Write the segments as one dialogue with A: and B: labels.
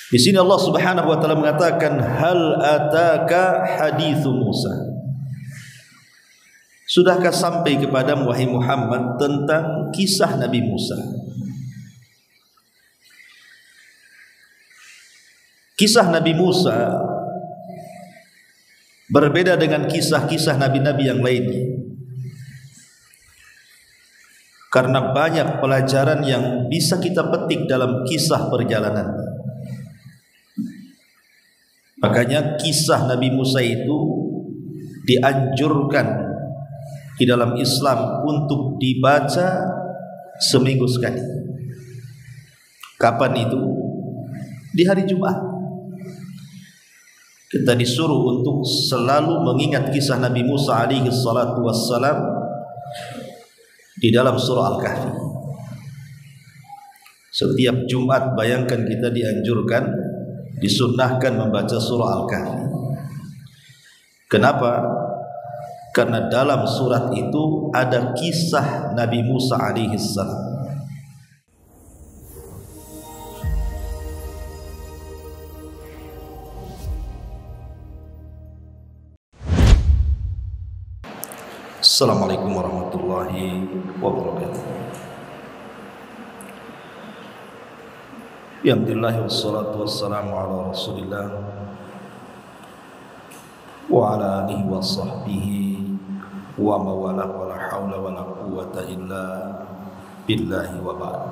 A: Di sini Allah Subhanahu wa taala mengatakan, hal ataka haditsu Musa. Sudahkah sampai kepadamu wahai Muhammad tentang kisah Nabi Musa? Kisah Nabi Musa berbeda dengan kisah-kisah nabi-nabi yang lainnya, karena banyak pelajaran yang bisa kita petik dalam kisah perjalanan. Makanya kisah Nabi Musa itu dianjurkan di dalam Islam untuk dibaca seminggu sekali. Kapan itu? Di hari Jumat. Kita disuruh untuk selalu mengingat kisah Nabi Musa alaihi salatu wassalam di dalam surah Al-Kahfi. Setiap Jumat bayangkan kita dianjurkan, disunnahkan membaca surah Al-Kahfi. Kenapa? Karena dalam surat itu ada kisah Nabi Musa alaihi salam. Assalamualaikum warahmatullahi wabarakatuh. Alhamdulillah wassalatu wassalamu ala Rasulillah wa ala alihi wa sahbihi wa mawalah wa la hawla wa la quwwata illa billahi wa ba'd.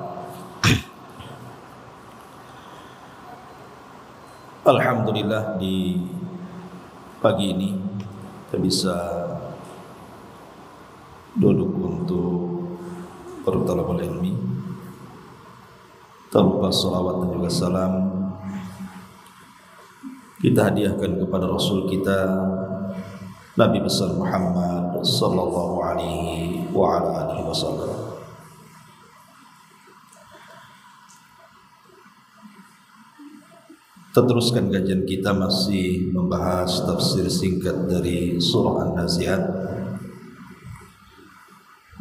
A: Alhamdulillah, di pagi ini kita bisa duduk untuk bertalabul ilmi. Tanpa salawat dan juga salam kita hadiahkan kepada Rasul kita Nabi besar Muhammad sallallahu alaihi wa ala alihi wasallam. Teruskan kajian kita masih membahas tafsir singkat dari surah An-Nazi'at,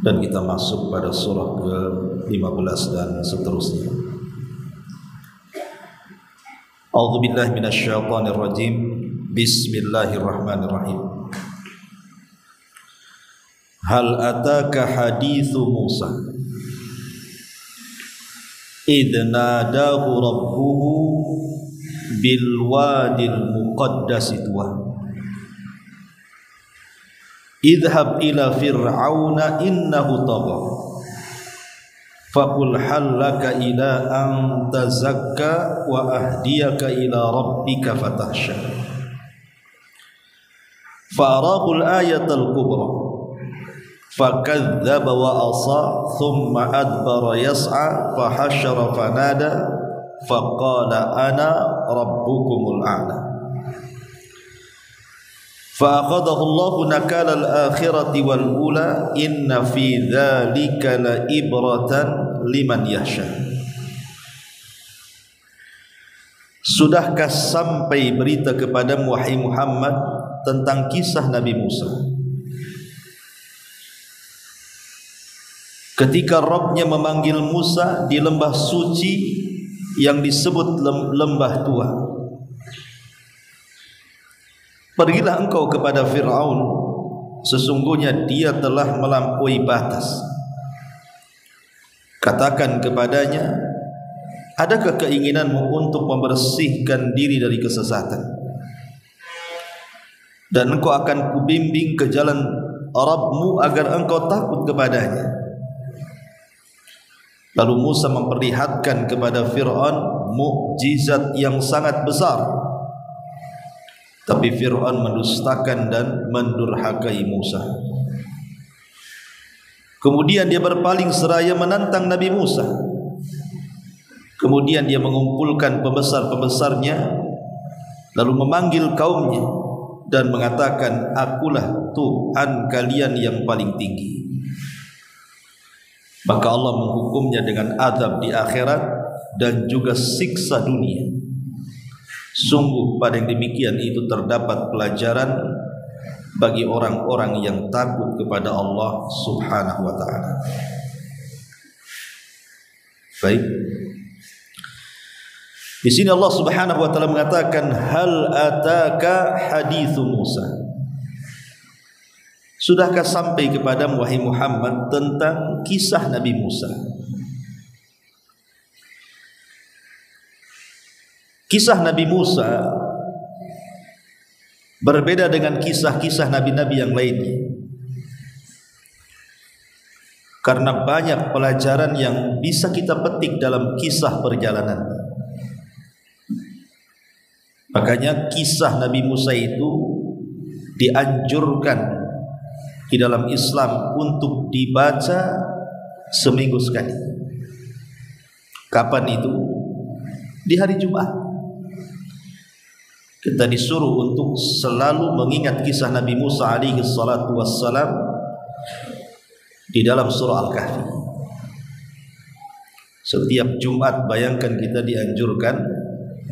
A: dan kita masuk pada surah ke-15 dan seterusnya. A'udzu billahi minasyaitonir rajim. Bismillahirrahmanirrahim. Hal ataka haditsu Musa idh nadahu rabbuhu bil wadil muqaddas tuwa idhhab ila fir'auna innahu tagha faqul hal laka ila an tazakka wa ahdiyaka ila rabbika fatahsha fa'arahu al-ayatal kubra fakadzdzaba wa asa thumma adbara yas'a fahasyara fanada faqala ana rabbukumul a'la fa'akhadahu Allahu nakala al-akhirati wal ula inna fi dzalika la ibratan liman yahsha. Sudahkah sampai berita kepadamu wahai Muhammad tentang kisah Nabi Musa ketika Rabbnya memanggil Musa di lembah suci yang disebut lembah tua. Pergilah engkau kepada Fir'aun, sesungguhnya dia telah melampaui batas. Katakan kepadanya, adakah keinginanmu untuk membersihkan diri dari kesesatan? Dan engkau akan kubimbing ke jalan Rabbmu agar engkau takut kepadanya. Lalu Musa memperlihatkan kepada Fir'aun mukjizat yang sangat besar. Tapi Fir'aun mendustakan dan mendurhakai Musa. Kemudian dia berpaling seraya menantang Nabi Musa. Kemudian dia mengumpulkan pembesar-pembesarnya, lalu memanggil kaumnya dan mengatakan, akulah Tuhan kalian yang paling tinggi. Maka Allah menghukumnya dengan azab di akhirat dan juga siksa dunia. Sungguh pada yang demikian itu terdapat pelajaran bagi orang-orang yang takut kepada Allah Subhanahu wa ta'ala. Baik, Di sini Allah Subhanahu wa taala mengatakan hal ataka haditsu Musa. Sudahkah sampai kepadamu wahai Muhammad tentang kisah Nabi Musa? Kisah Nabi Musa berbeda dengan kisah-kisah nabi-nabi yang lainnya, karena banyak pelajaran yang bisa kita petik dalam kisah perjalanan. Makanya kisah Nabi Musa itu dianjurkan di dalam Islam untuk dibaca seminggu sekali. Kapan itu? Di hari Jumat. Kita disuruh untuk selalu mengingat kisah Nabi Musa alaihi salatu wassalam di dalam surah Al-Kahfi. Setiap Jumat bayangkan kita dianjurkan,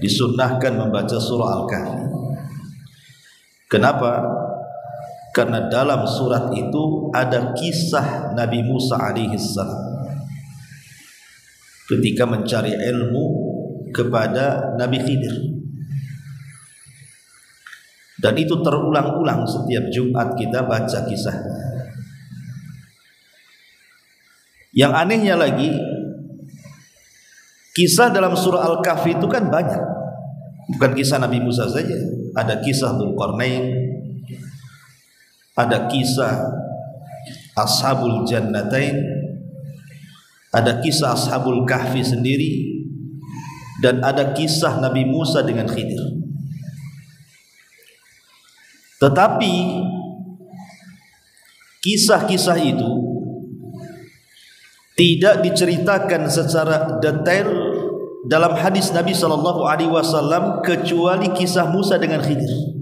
A: disunnahkan membaca surah Al-Kahfi. Kenapa? Karena dalam surat itu ada kisah Nabi Musa alaihi salam ketika mencari ilmu kepada Nabi Khidir. Dan itu terulang-ulang setiap Jumat kita baca kisahnya. Yang anehnya lagi, kisah dalam surah Al-Kahfi itu kan banyak. Bukan kisah Nabi Musa saja. Ada kisah Dzulqarnain, ada kisah Ashabul Jannatain, ada kisah Ashabul Kahfi sendiri, dan ada kisah Nabi Musa dengan Khidir. Tetapi kisah-kisah itu tidak diceritakan secara detail dalam hadis Nabi SAW kecuali kisah Musa dengan Khidir.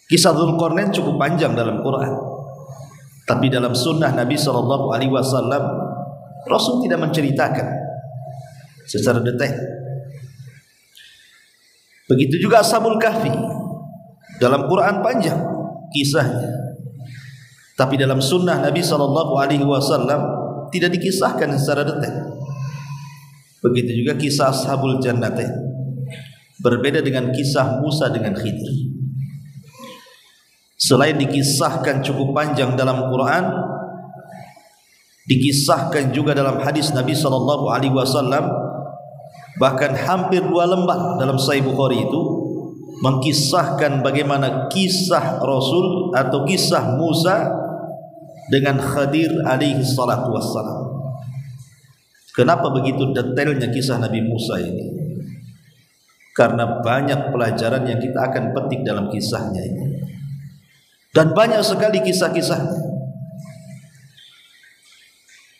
A: Kisah Dzulqarnain cukup panjang dalam Quran, tapi dalam sunnah Nabi SAW Rasul tidak menceritakan secara detail. Begitu juga Ashabul Kahfi, dalam Quran panjang kisahnya, tapi dalam sunnah Nabi SAW tidak dikisahkan secara detail. Begitu juga kisah Ashabul Jannatain, berbeda dengan kisah Musa dengan Khidir. Selain dikisahkan cukup panjang dalam Quran, dikisahkan juga dalam hadis Nabi SAW. Bahkan hampir 2 lembar dalam Sahih Bukhari itu mengkisahkan bagaimana kisah Rasul atau kisah Musa dengan Khadir alaihi salatu wassalam. Kenapa begitu detailnya kisah Nabi Musa ini? Karena banyak pelajaran yang kita akan petik dalam kisahnya ini. Dan banyak sekali kisah-kisahnya.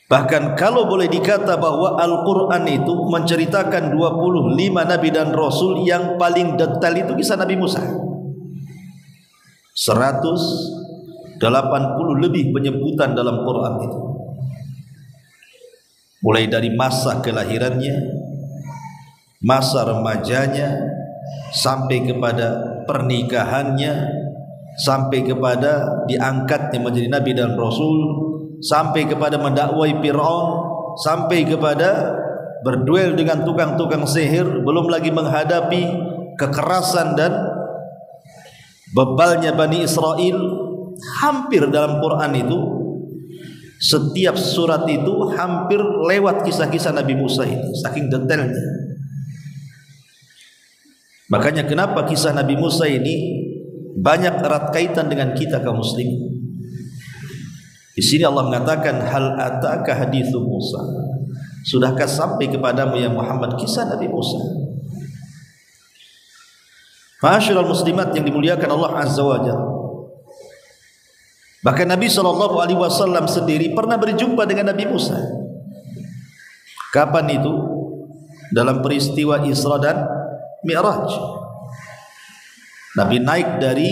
A: Bahkan kalau boleh dikata bahwa Al-Quran itu menceritakan 25 Nabi dan Rasul, yang paling detail itu kisah Nabi Musa. 180 lebih penyebutan dalam Quran itu. Mulai dari masa kelahirannya, masa remajanya, sampai kepada pernikahannya, sampai kepada diangkatnya menjadi Nabi dan Rasul, sampai kepada mendakwai Fir'aun, sampai kepada berduel dengan tukang-tukang sihir, belum lagi menghadapi kekerasan dan bebalnya Bani Israel. Hampir dalam Quran itu, setiap surat itu hampir lewat kisah-kisah Nabi Musa itu, saking detailnya. Makanya kenapa kisah Nabi Musa ini banyak erat kaitan dengan kita kaum muslimin. Di sini Allah mengatakan hal ataka haditsu Musa. Sudahkah sampai kepadamu ya Muhammad kisah Nabi Musa? Ma'asyiral muslimat yang dimuliakan Allah Azza wa Jalla. Bahkan Nabi SAW sendiri pernah berjumpa dengan Nabi Musa. Kapan itu? Dalam peristiwa Isra dan Mi'raj. Nabi naik dari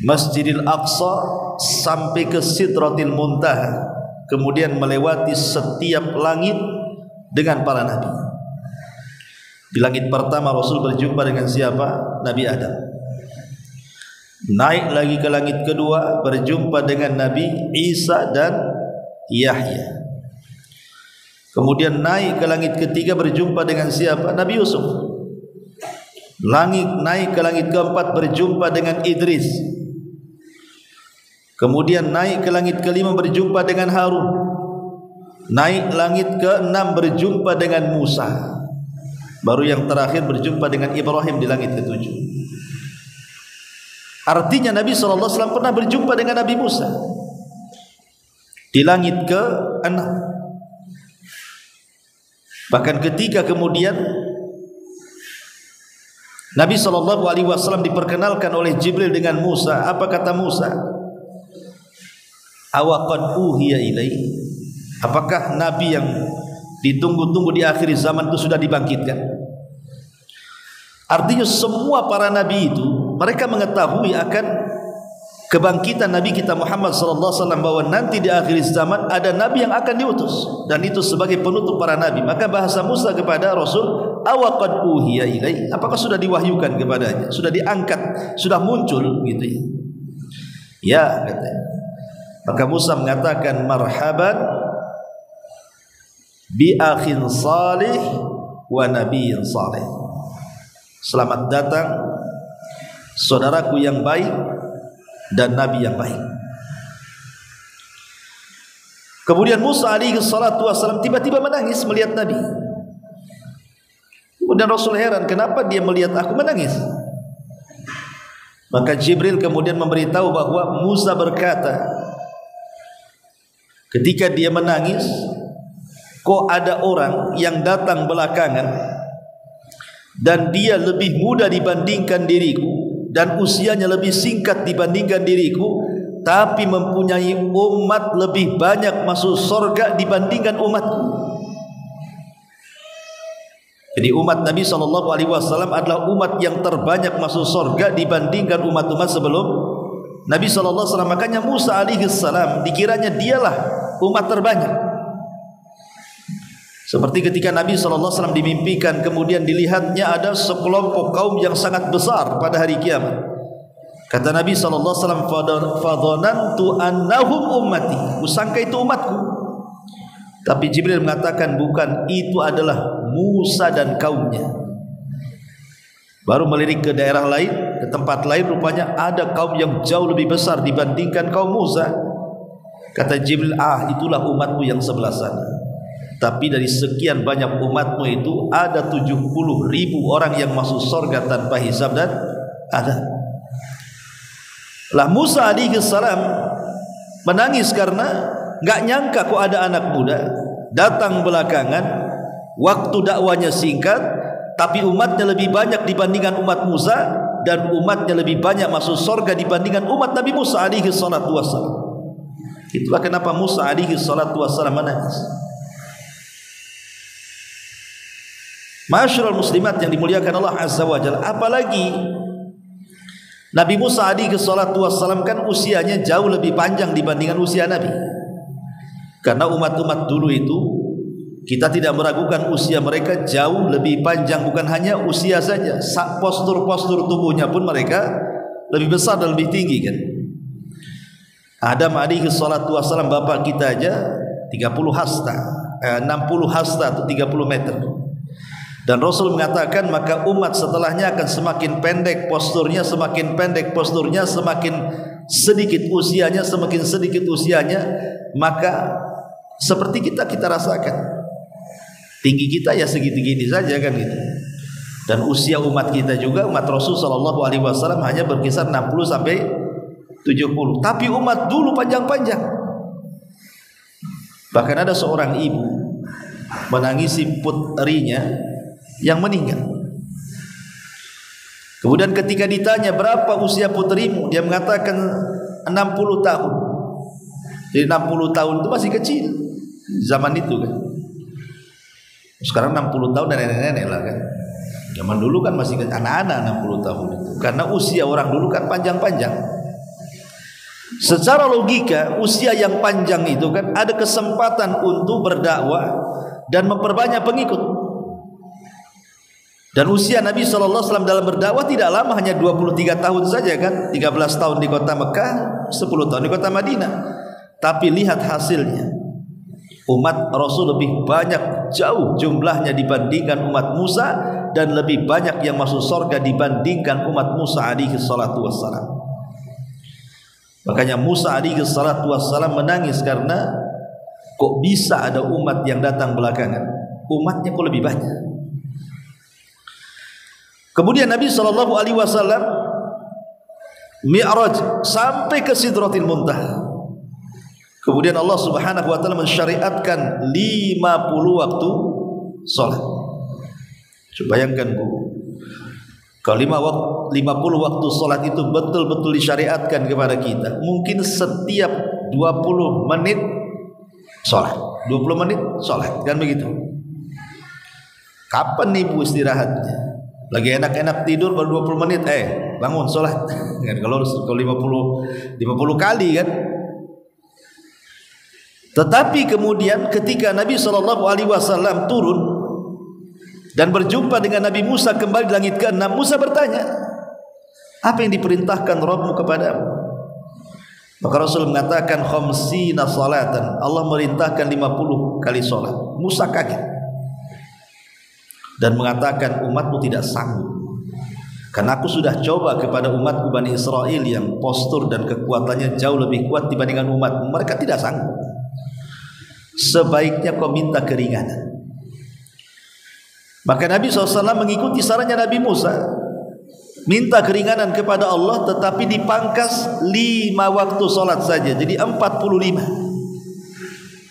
A: Masjidil Aqsa sampai ke Sidratil Muntaha, kemudian melewati setiap langit dengan para nabi. Di langit pertama Rasul berjumpa dengan siapa? Nabi Adam. Naik lagi ke langit kedua, berjumpa dengan Nabi Isa dan Yahya. Kemudian naik ke langit ketiga berjumpa dengan siapa? Nabi Yusuf. Naik ke langit keempat berjumpa dengan Idris. Kemudian naik ke langit kelima berjumpa dengan Harun. Naik langit keenam berjumpa dengan Musa. Baru yang terakhir berjumpa dengan Ibrahim di langit ketujuh. Artinya Nabi SAW pernah berjumpa dengan Nabi Musa di langit ke-6. Bahkan ketika kemudian Nabi SAW diperkenalkan oleh Jibril dengan Musa, apa kata Musa? Awaqad uhiya ilaihi. Apakah Nabi yang ditunggu-tunggu di akhir zaman itu sudah dibangkitkan? Artinya semua para Nabi itu mereka mengetahui akan kebangkitan Nabi kita Muhammad SAW, bahwa nanti di akhir zaman ada Nabi yang akan diutus, dan itu sebagai penutup para Nabi. Maka bahasa Musa kepada Rasul, awaqad uhiya ilaihi, apakah sudah diwahyukan kepadanya, sudah diangkat, sudah muncul gitu ya? Ya, katanya. Maka Musa mengatakan, marhaban bi akhin salih wa nabiyyin salih. Selamat datang saudaraku yang baik dan Nabi yang baik. Kemudian Musa alaihi salatu wassalam tiba-tiba menangis melihat Nabi. Kemudian Rasul heran, kenapa dia melihat aku menangis? Maka Jibril kemudian memberitahu bahwa Musa berkata, ketika dia menangis, kok ada orang yang datang belakangan dan dia lebih muda dibandingkan diriku dan usianya lebih singkat dibandingkan diriku, tapi mempunyai umat lebih banyak masuk surga dibandingkan umatku. Jadi umat Nabi SAW adalah umat yang terbanyak masuk surga dibandingkan umat-umat sebelum Nabi SAW. Makanya Musa alaihissalam dikiranya dialah umat terbanyak. Seperti ketika Nabi SAW dimimpikan, kemudian dilihatnya ada sekelompok kaum yang sangat besar pada hari kiamat. Kata Nabi SAW, fadhanantu annahum ummati, kusangka itu umatku. Tapi Jibril mengatakan bukan, itu adalah Musa dan kaumnya. Baru melirik ke daerah lain, ke tempat lain, rupanya ada kaum yang jauh lebih besar dibandingkan kaum Musa. Kata Jibril, itulah umatmu yang sebelah sana. Tapi dari sekian banyak umatmu itu ada 70.000 orang yang masuk surga tanpa hisab dan adab. Lah Musa alaihissalam menangis karena nggak nyangka kok ada anak muda datang belakangan, waktu dakwanya singkat, tapi umatnya lebih banyak dibandingkan umat Musa, dan umatnya lebih banyak masuk surga dibandingkan umat Nabi Musa alaihi salatu wassalam. Itulah kenapa Musa alaihi salatu wassalam menangis. Ma'asyiral muslimat yang dimuliakan Allah Azza wa Jalla, apalagi Nabi Musa alaihi salatu wassalam kan usianya jauh lebih panjang dibandingkan usia Nabi. Karena umat-umat dulu itu kita tidak meragukan usia mereka jauh lebih panjang, bukan hanya usia saja, postur-postur tubuhnya pun mereka lebih besar dan lebih tinggi kan. Adam alaihi salatu wassalam bapak kita aja 60 hasta atau 30 meter. Dan Rasul mengatakan maka umat setelahnya akan semakin pendek posturnya, semakin pendek posturnya, semakin sedikit usianya, semakin sedikit usianya, maka seperti kita rasakan tinggi kita ya segitu-gini saja kan gitu. Dan usia umat kita juga, umat Rasul sallallahu alaihi wasallam hanya berkisar 60 sampai 70. Tapi umat dulu panjang-panjang. Bahkan ada seorang ibu menangisi putrinya yang meninggal. Kemudian ketika ditanya berapa usia putrimu, dia mengatakan 60 tahun. Jadi 60 tahun itu masih kecil zaman itu kan. Sekarang 60 tahun dan nenek-nenek lah kan. Zaman dulu kan masih anak-anak 60 tahun itu. Karena usia orang dulu kan panjang-panjang. Secara logika usia yang panjang itu kan ada kesempatan untuk berdakwah dan memperbanyak pengikut. Dan usia Nabi SAW dalam berdakwah tidak lama, hanya 23 tahun saja kan. 13 tahun di kota Mekah, 10 tahun di kota Madinah. Tapi lihat hasilnya. Umat Rasul lebih banyak jauh jumlahnya dibandingkan umat Musa, dan lebih banyak yang masuk surga dibandingkan umat Musa alaihi salatu wassalam. Makanya Musa alaihi salatu wassalam menangis karena kok bisa ada umat yang datang belakangan, umatnya kok lebih banyak. Kemudian Nabi SAW Mi'raj sampai ke Sidratil Muntaha. Kemudian Allah Subhanahu wa taala mensyariatkan 50 waktu salat. Coba bayangkan Bu, kalau 50 waktu salat itu betul-betul disyariatkan kepada kita, mungkin setiap 20 menit salat, 20 menit salat, kan begitu. Kapan nih Bu istirahatnya? Lagi enak-enak tidur baru 20 menit, bangun salat. Kalau 50 kali kan. Tetapi kemudian ketika Nabi SAW turun dan berjumpa dengan Nabi Musa kembali di langit ke-6, Musa bertanya, apa yang diperintahkan Rabbmu kepadamu? Maka Rasul mengatakan 50 salatan, Allah merintahkan 50 kali salat. Musa kaget dan mengatakan, umatmu tidak sanggup, karena aku sudah coba kepada umatku Bani Israel yang postur dan kekuatannya jauh lebih kuat dibandingkan umatmu, mereka tidak sanggup. Sebaiknya kau minta keringanan. Maka Nabi SAW mengikuti sarannya Nabi Musa, minta keringanan kepada Allah, tetapi dipangkas 5 waktu salat saja, jadi 45.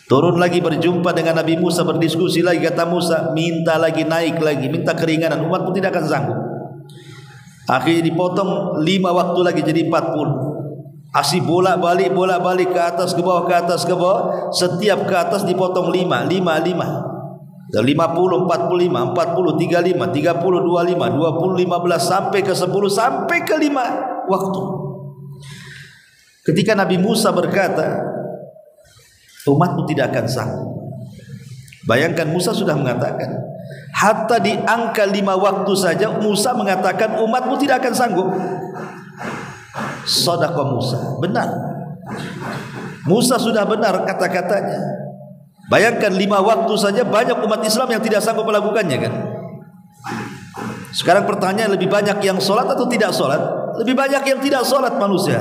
A: Turun lagi berjumpa dengan Nabi Musa, berdiskusi lagi. Kata Musa, minta lagi, naik lagi, minta keringanan, umatmu tidak akan sanggup. Akhirnya dipotong 5 waktu lagi jadi 40. Asih bolak-balik ke atas ke bawah, ke atas ke bawah. Setiap ke atas dipotong 5. Dan 50, 45, 40, 35, 30, 25, 20, 15 sampai ke 10, sampai ke 5 waktu. Ketika Nabi Musa berkata, umatmu tidak akan sanggup. Bayangkan Musa sudah mengatakan, hatta di angka 5 waktu saja Musa mengatakan umatmu tidak akan sanggup. Shadaqah Musa, benar. Musa sudah benar kata-katanya. Bayangkan 5 waktu saja banyak umat Islam yang tidak sanggup melakukannya kan. Sekarang pertanyaan, lebih banyak yang sholat atau tidak sholat? Lebih banyak yang tidak sholat manusia.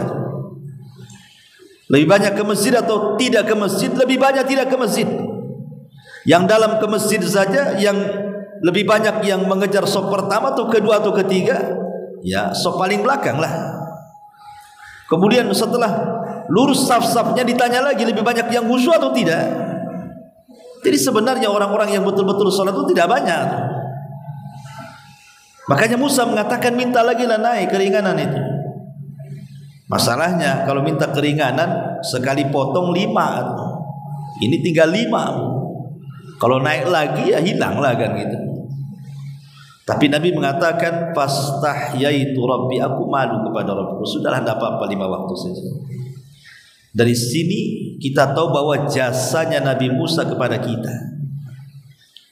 A: Lebih banyak ke masjid atau tidak ke masjid? Lebih banyak tidak ke masjid. Yang dalam ke masjid saja yang lebih banyak yang mengejar sop pertama atau kedua atau ketiga, ya sop paling belakang lah. Kemudian setelah lurus saf-safnya ditanya lagi, lebih banyak yang khusyuk atau tidak? Jadi sebenarnya orang-orang yang betul-betul sholat itu tidak banyak. Makanya Musa mengatakan, minta lagi lah naik keringanan itu. Masalahnya kalau minta keringanan sekali potong 5, ini tinggal 5. Kalau naik lagi ya hilang lah kan gitu. Tapi Nabi mengatakan, fastahyaitu rabbi, aku malu kepada Rabbku. Sudahlah, tidak apa-apa 5 waktu saja. Dari sini kita tahu bahwa jasanya Nabi Musa kepada kita.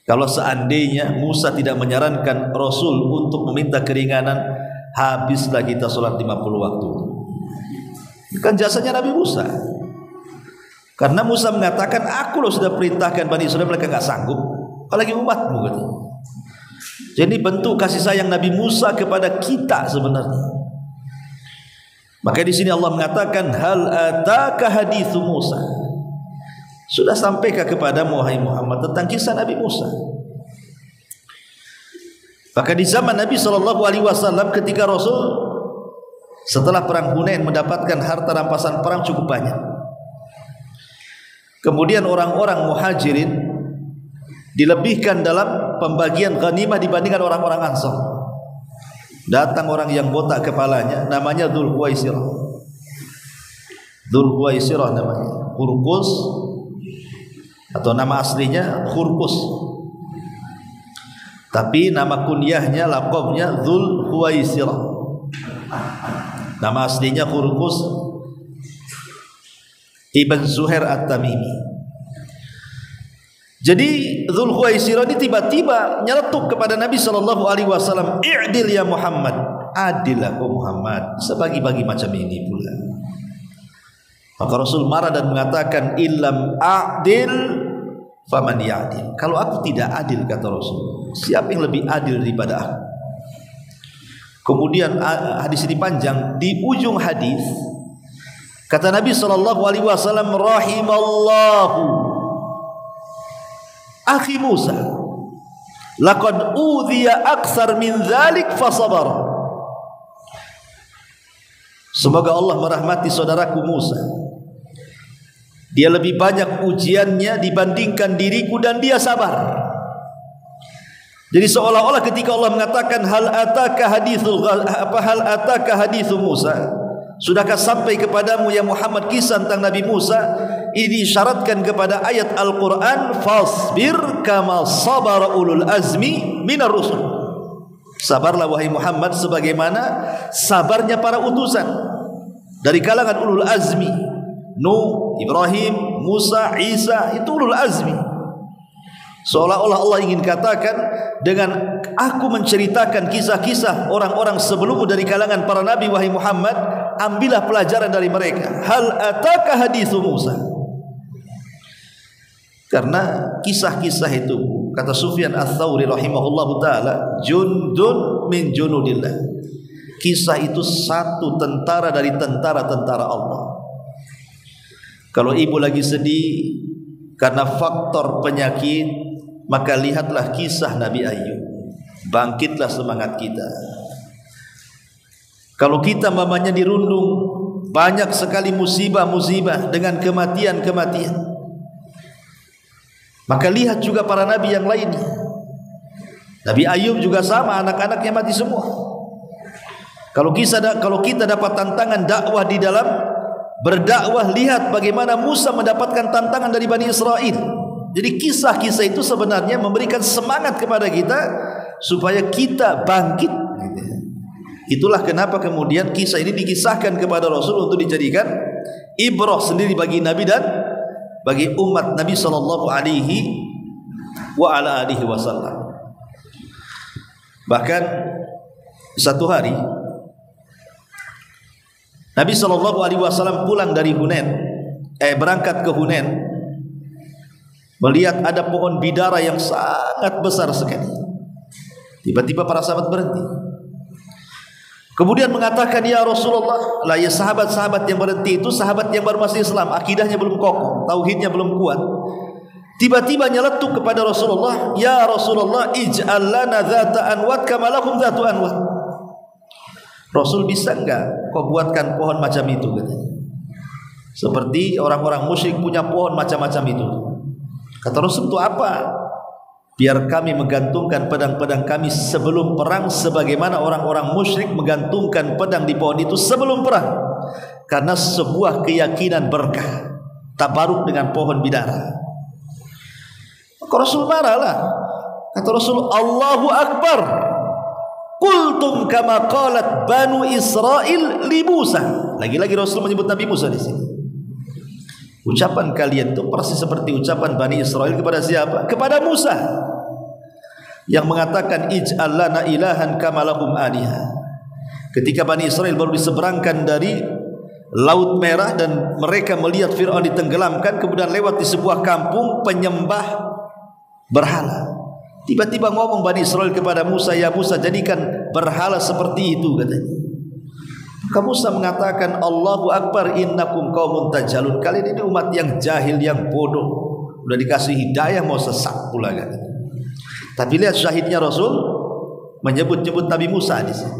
A: Kalau seandainya Musa tidak menyarankan Rasul untuk meminta keringanan, habislah kita sholat 50 waktu. Kan jasanya Nabi Musa. Karena Musa mengatakan, aku loh sudah perintahkan Bani Israel, mereka nggak sanggup, apalagi umatmu gitu. Jadi bentuk kasih sayang Nabi Musa kepada kita sebenarnya. Maka di sini Allah mengatakan, hal ataka hadithu Musa, sudah sampaikah kepadamu wahai Muhammad tentang kisah Nabi Musa? Maka di zaman Nabi SAW ketika Rasul setelah perang Hunain mendapatkan harta rampasan perang cukup banyak. Kemudian orang-orang muhajirin dilebihkan dalam pembagian ghanimah dibandingkan orang-orang Ansar. Datang orang yang botak kepalanya, namanya Dzul Khuwaisirah namanya, Hurqus, atau nama aslinya Hurqus, tapi nama kunyahnya, laqabnya Dzul Khuwaisirah. Nama aslinya Hurqus Ibn Zuhair At-Tamimi. Jadi Dzul Khuwaisirah ini tiba-tiba nyeletuk kepada Nabi SAW, i'dil ya Muhammad, adillah Muhammad, sebagi-bagi macam ini pula. Maka Rasul marah dan mengatakan, illam a'dil faman ya'dil. Kalau aku tidak adil, kata Rasul, siapa yang lebih adil daripada aku? Kemudian hadis ini panjang. Di ujung hadis kata Nabi SAW, rahimallahu akhi Musa, laqad udhiya aktsar min dzalik fasabar. Semoga Allah merahmati saudaraku Musa, dia lebih banyak ujiannya dibandingkan diriku dan dia sabar. Jadi seolah-olah ketika Allah mengatakan hal ataka hadithu Musa, sudahkah sampai kepadamu ya Muhammad kisah tentang Nabi Musa, ini disyaratkan kepada ayat Al-Quran, fasbir kama sabara ulul azmi minar rusul. Sabarlah wahai Muhammad sebagaimana sabarnya para utusan dari kalangan ulul azmi. Nuh, Ibrahim, Musa, Isa, itu ulul azmi. Seolah-olah Allah ingin katakan, dengan aku menceritakan kisah-kisah orang-orang sebelummu dari kalangan para nabi, wahai Muhammad, ambillah pelajaran dari mereka. Hal ataka hadithu Musa. Karena kisah-kisah itu, kata Sufyan Ats-Tsauri rahimahullahu taala, jundun min junudillah. Kisah itu satu tentara dari tentara-tentara Allah. Kalau ibu lagi sedih karena faktor penyakit, maka lihatlah kisah Nabi Ayub. Bangkitlah semangat kita. Kalau kita mamanya dirundung banyak sekali musibah-musibah dengan kematian-kematian, maka lihat juga para nabi yang lainnya. Nabi Ayub juga sama, anak-anaknya mati semua. Kalau kita dapat tantangan dakwah di dalam berdakwah, lihat bagaimana Musa mendapatkan tantangan dari Bani Israel. Jadi kisah-kisah itu sebenarnya memberikan semangat kepada kita supaya kita bangkit. Itulah kenapa kemudian kisah ini dikisahkan kepada Rasul untuk dijadikan ibrah sendiri bagi Nabi dan bagi umat Nabi sallallahu alaihi wasallam. Bahkan satu hari Nabi sallallahu alaihi wasallam pulang dari berangkat ke Hunain, melihat ada pohon bidara yang sangat besar sekali. Tiba-tiba para sahabat berhenti. Kemudian mengatakan, ya Rasulullah, lah ya sahabat-sahabat yang berhenti itu sahabat yang baru masuk Islam, akidahnya belum kokoh, tauhidnya belum kuat. Tiba-tiba nyeletuk kepada Rasulullah, ya Rasulullah, ij'al lana dzata anwat kama lahum dzatu anwat. Rasul, bisa enggak kau buatkan pohon macam itu, katanya, seperti orang-orang musyrik punya pohon macam-macam itu. Kata Rasul, itu apa? Biar kami menggantungkan pedang-pedang kami sebelum perang, sebagaimana orang-orang musyrik menggantungkan pedang di pohon itu sebelum perang, karena sebuah keyakinan berkah, tabaruk dengan pohon bidara. Maka Rasul marahlah. Kata Rasul, Allahu Akbar, qultum kama qalat Banu Israil li Musa. Lagi-lagi Rasul menyebut Nabi Musa di sini. Ucapan kalian itu persis seperti ucapan Bani Israel kepada siapa? Kepada Musa, yang mengatakan ij'al lana ilahan kama lahum alihah. Ketika Bani Israel baru diseberangkan dari Laut Merah dan mereka melihat Fir'aun ditenggelamkan, kemudian lewat di sebuah kampung penyembah berhala. Tiba-tiba ngomong Bani Israel kepada Musa, ya Musa, jadikan berhala seperti itu, katanya. Maka Musa mengatakan, Allahu Akbar, innakum qaumun tajhalun. Kalian ini umat yang jahil, yang bodoh. Udah dikasih hidayah mau sesat pula, katanya. Tapi lihat syahidnya Rasul menyebut-nyebut Nabi Musa di sini.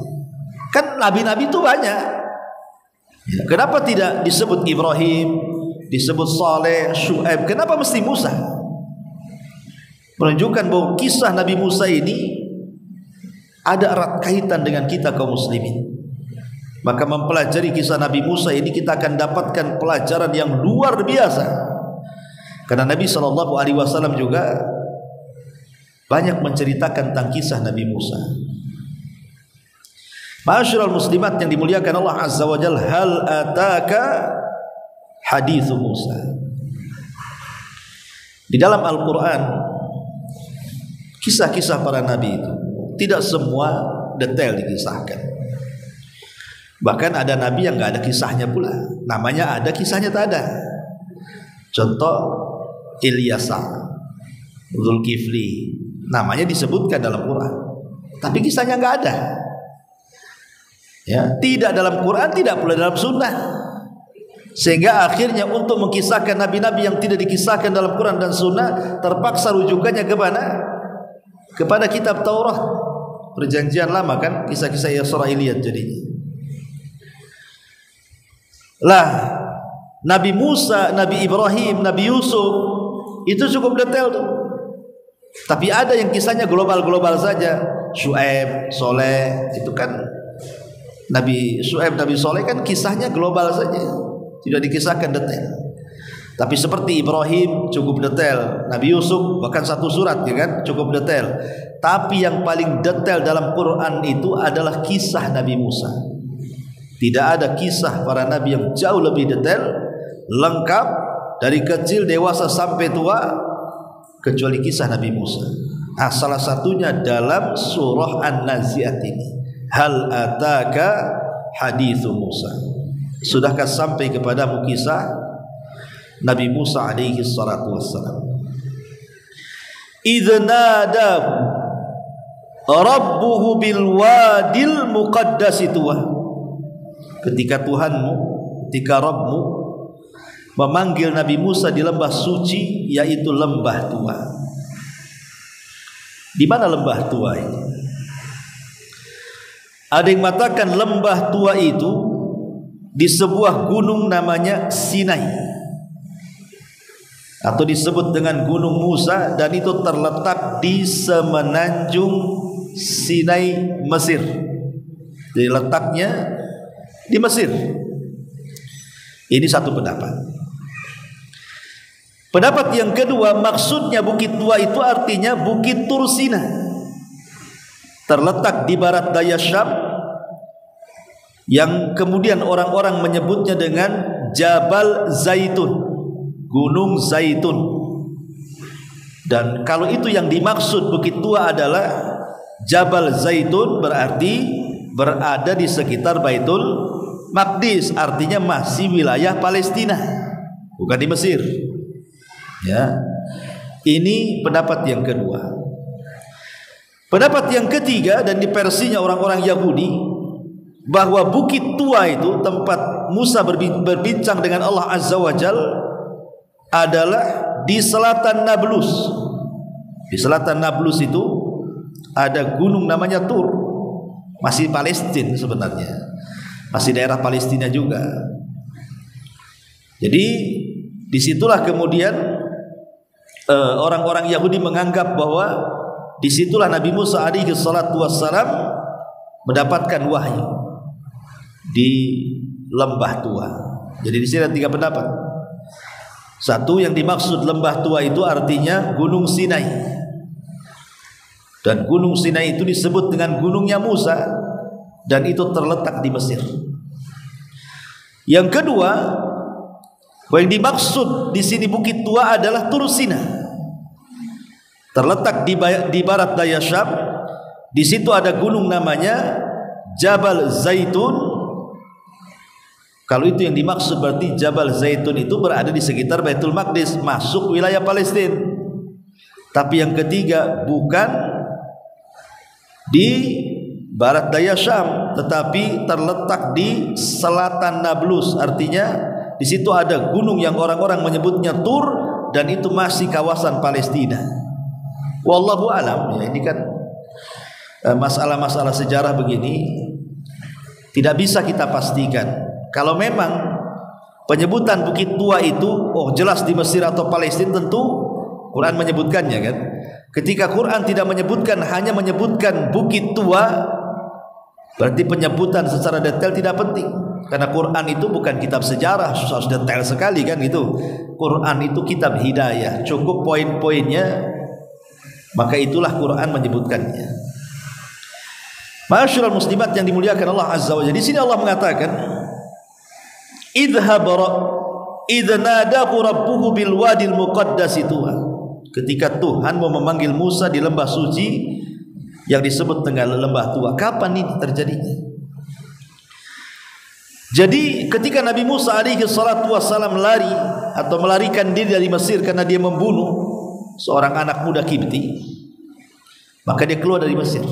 A: Kan nabi-nabi itu banyak. Kenapa tidak disebut Ibrahim, disebut Saleh, Syuaib? Kenapa mesti Musa? Menunjukkan bahwa kisah Nabi Musa ini ada erat kaitan dengan kita kaum muslimin. Maka mempelajari kisah Nabi Musa ini, kita akan dapatkan pelajaran yang luar biasa. Karena Nabi SAW juga banyak menceritakan tentang kisah Nabi Musa. Ma'asyiral muslimat yang dimuliakan Allah Azza wa Jalla, hal ataka hadithu Musa. Di dalam Al-Quran, kisah-kisah para nabi itu tidak semua detail dikisahkan. Bahkan ada nabi yang nggak ada kisahnya pula. Namanya ada, kisahnya tak ada. Contoh Ilyasa. Zulkifli. Namanya disebutkan dalam Quran, tapi kisahnya nggak ada. Ya, tidak dalam Quran, tidak pula dalam Sunnah. Sehingga akhirnya untuk mengkisahkan nabi-nabi yang tidak dikisahkan dalam Quran dan Sunnah, terpaksa rujukannya ke mana? Kepada kitab Taurat, perjanjian lama kan, kisah-kisah Israiliyat jadinya. Lah, Nabi Musa, Nabi Ibrahim, Nabi Yusuf itu cukup detail tuh. Tapi ada yang kisahnya global-global saja. Syuaib, Soleh, itu kan Nabi Syuaib, Nabi Soleh kan kisahnya global saja, tidak dikisahkan detail. Tapi seperti Ibrahim cukup detail, Nabi Yusuf bahkan satu surat ya kan, cukup detail. Tapi yang paling detail dalam Quran itu adalah kisah Nabi Musa. Tidak ada kisah para nabi yang jauh lebih detail, lengkap dari kecil dewasa sampai tua kecuali kisah Nabi Musa. Nah, salah satunya dalam surah An-Nazi'at ini. Hal ataka hadithu Musa. Sudahkah sampai kepadamu kisah Nabi Musa alaihi salatu wassalam? Idh nadahu rabbuhu bil wadil muqaddasi tuwa. Ketika Tuhanmu, ketika Rabbmu memanggil Nabi Musa di lembah suci, yaitu lembah tua. Di mana lembah tua ini? Ada yang mengatakan lembah tua itu di sebuah gunung namanya Sinai, atau disebut dengan Gunung Musa, dan itu terletak di semenanjung Sinai, Mesir. Jadi letaknya di Mesir. Ini satu pendapat. Pendapat yang kedua, maksudnya bukit tua itu artinya bukit Tursina, terletak di barat daya Syam, yang kemudian orang-orang menyebutnya dengan Jabal Zaitun, Gunung Zaitun. Dan kalau itu yang dimaksud bukit tua adalah Jabal Zaitun, berarti berada di sekitar Baitul Maqdis, artinya masih wilayah Palestina, bukan di Mesir. Ya, ini pendapat yang kedua. Pendapat yang ketiga, dan di versinya orang-orang Yahudi, bahwa bukit tua itu tempat Musa berbincang dengan Allah Azza wa Jal adalah di selatan Nablus. Di selatan Nablus itu ada gunung namanya Tur, masih Palestina sebenarnya, masih daerah Palestina juga. Jadi disitulah kemudian orang-orang Yahudi menganggap bahwa disitulah Nabi Musa alaihi salatu wassalam mendapatkan wahyu, di lembah tua. Jadi di sini ada tiga pendapat. Satu, yang dimaksud lembah tua itu artinya Gunung Sinai, dan Gunung Sinai itu disebut dengan gunungnya Musa, dan itu terletak di Mesir. Yang kedua, yang dimaksud di sini bukit tua adalah Tursina, terletak di barat daya Syam. Di situ ada gunung namanya Jabal Zaitun. Kalau itu yang dimaksud, berarti Jabal Zaitun itu berada di sekitar Baitul Maqdis, masuk wilayah Palestina. Tapi yang ketiga, bukan di barat daya Syam, tetapi terletak di selatan Nablus. Artinya di situ ada gunung yang orang-orang menyebutnya Tur, dan itu masih kawasan Palestina. Wallahu alam. Ya, ini kan masalah-masalah sejarah begini tidak bisa kita pastikan. Kalau memang penyebutan bukit tua itu jelas di Mesir atau Palestina, tentu Quran menyebutkannya kan. Ketika Quran tidak menyebutkan, hanya menyebutkan bukit tua, berarti penyebutan secara detail tidak penting. Karena Quran itu bukan kitab sejarah harus detail sekali kan gitu. Quran itu kitab hidayah, cukup poin-poinnya, maka itulah Quran menyebutkannya. Ma'asyiral muslimat yang dimuliakan Allah Azza wa Jalla, di sini Allah mengatakan, idh nadahu rabbuhu bil wadil muqaddasi tuwa. Ketika Tuhan mau memanggil Musa di lembah suci yang disebut dengan lembah tua. Kapan ini terjadinya? Jadi ketika Nabi Musa alaihi salatu wassalam lari atau melarikan diri dari Mesir karena dia membunuh seorang anak muda Kipti. Maka dia keluar dari Mesir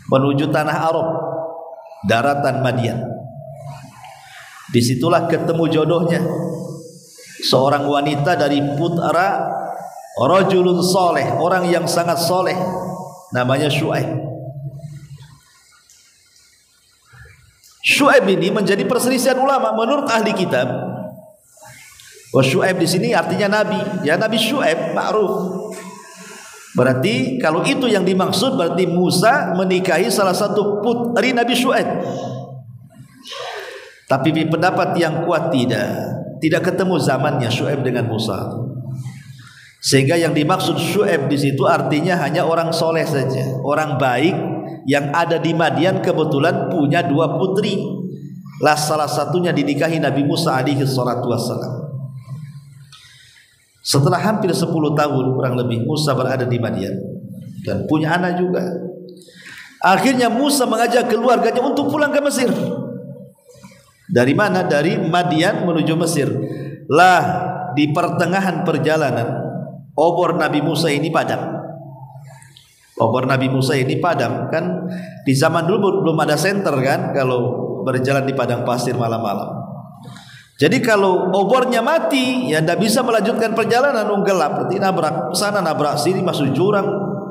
A: menuju tanah Arab, daratan Madian. Disitulah ketemu jodohnya, seorang wanita dari putra rajulun soleh, orang yang sangat soleh, namanya Syuaib. Syuaib ini menjadi perselisihan ulama menurut ahli kitab. Syuaib di sini artinya nabi, ya Nabi Syuaib ma'ruf. Berarti kalau itu yang dimaksud, berarti Musa menikahi salah satu putri Nabi Syuaib. Tapi pendapat yang kuat tidak ketemu zamannya Syuaib dengan Musa. Sehingga yang dimaksud Syuaib di situ artinya hanya orang soleh saja, orang baik yang ada di Madian, kebetulan punya 2 putri. Lah salah satunya dinikahi Nabi Musa alaihi salatu wassalam. Setelah hampir 10 tahun kurang lebih Musa berada di Madian dan punya anak juga. Akhirnya Musa mengajak keluarganya untuk pulang ke Mesir. Dari mana? Dari Madian menuju Mesir. Lah di pertengahan perjalanan obor Nabi Musa ini padam. Obor Nabi Musa ini padam, kan di zaman dulu belum ada senter kan kalau berjalan di padang pasir malam-malam. Jadi kalau obornya mati, ya tidak bisa melanjutkan perjalanan, gelap. Berarti nabrak sana, nabrak sini, masuk jurang,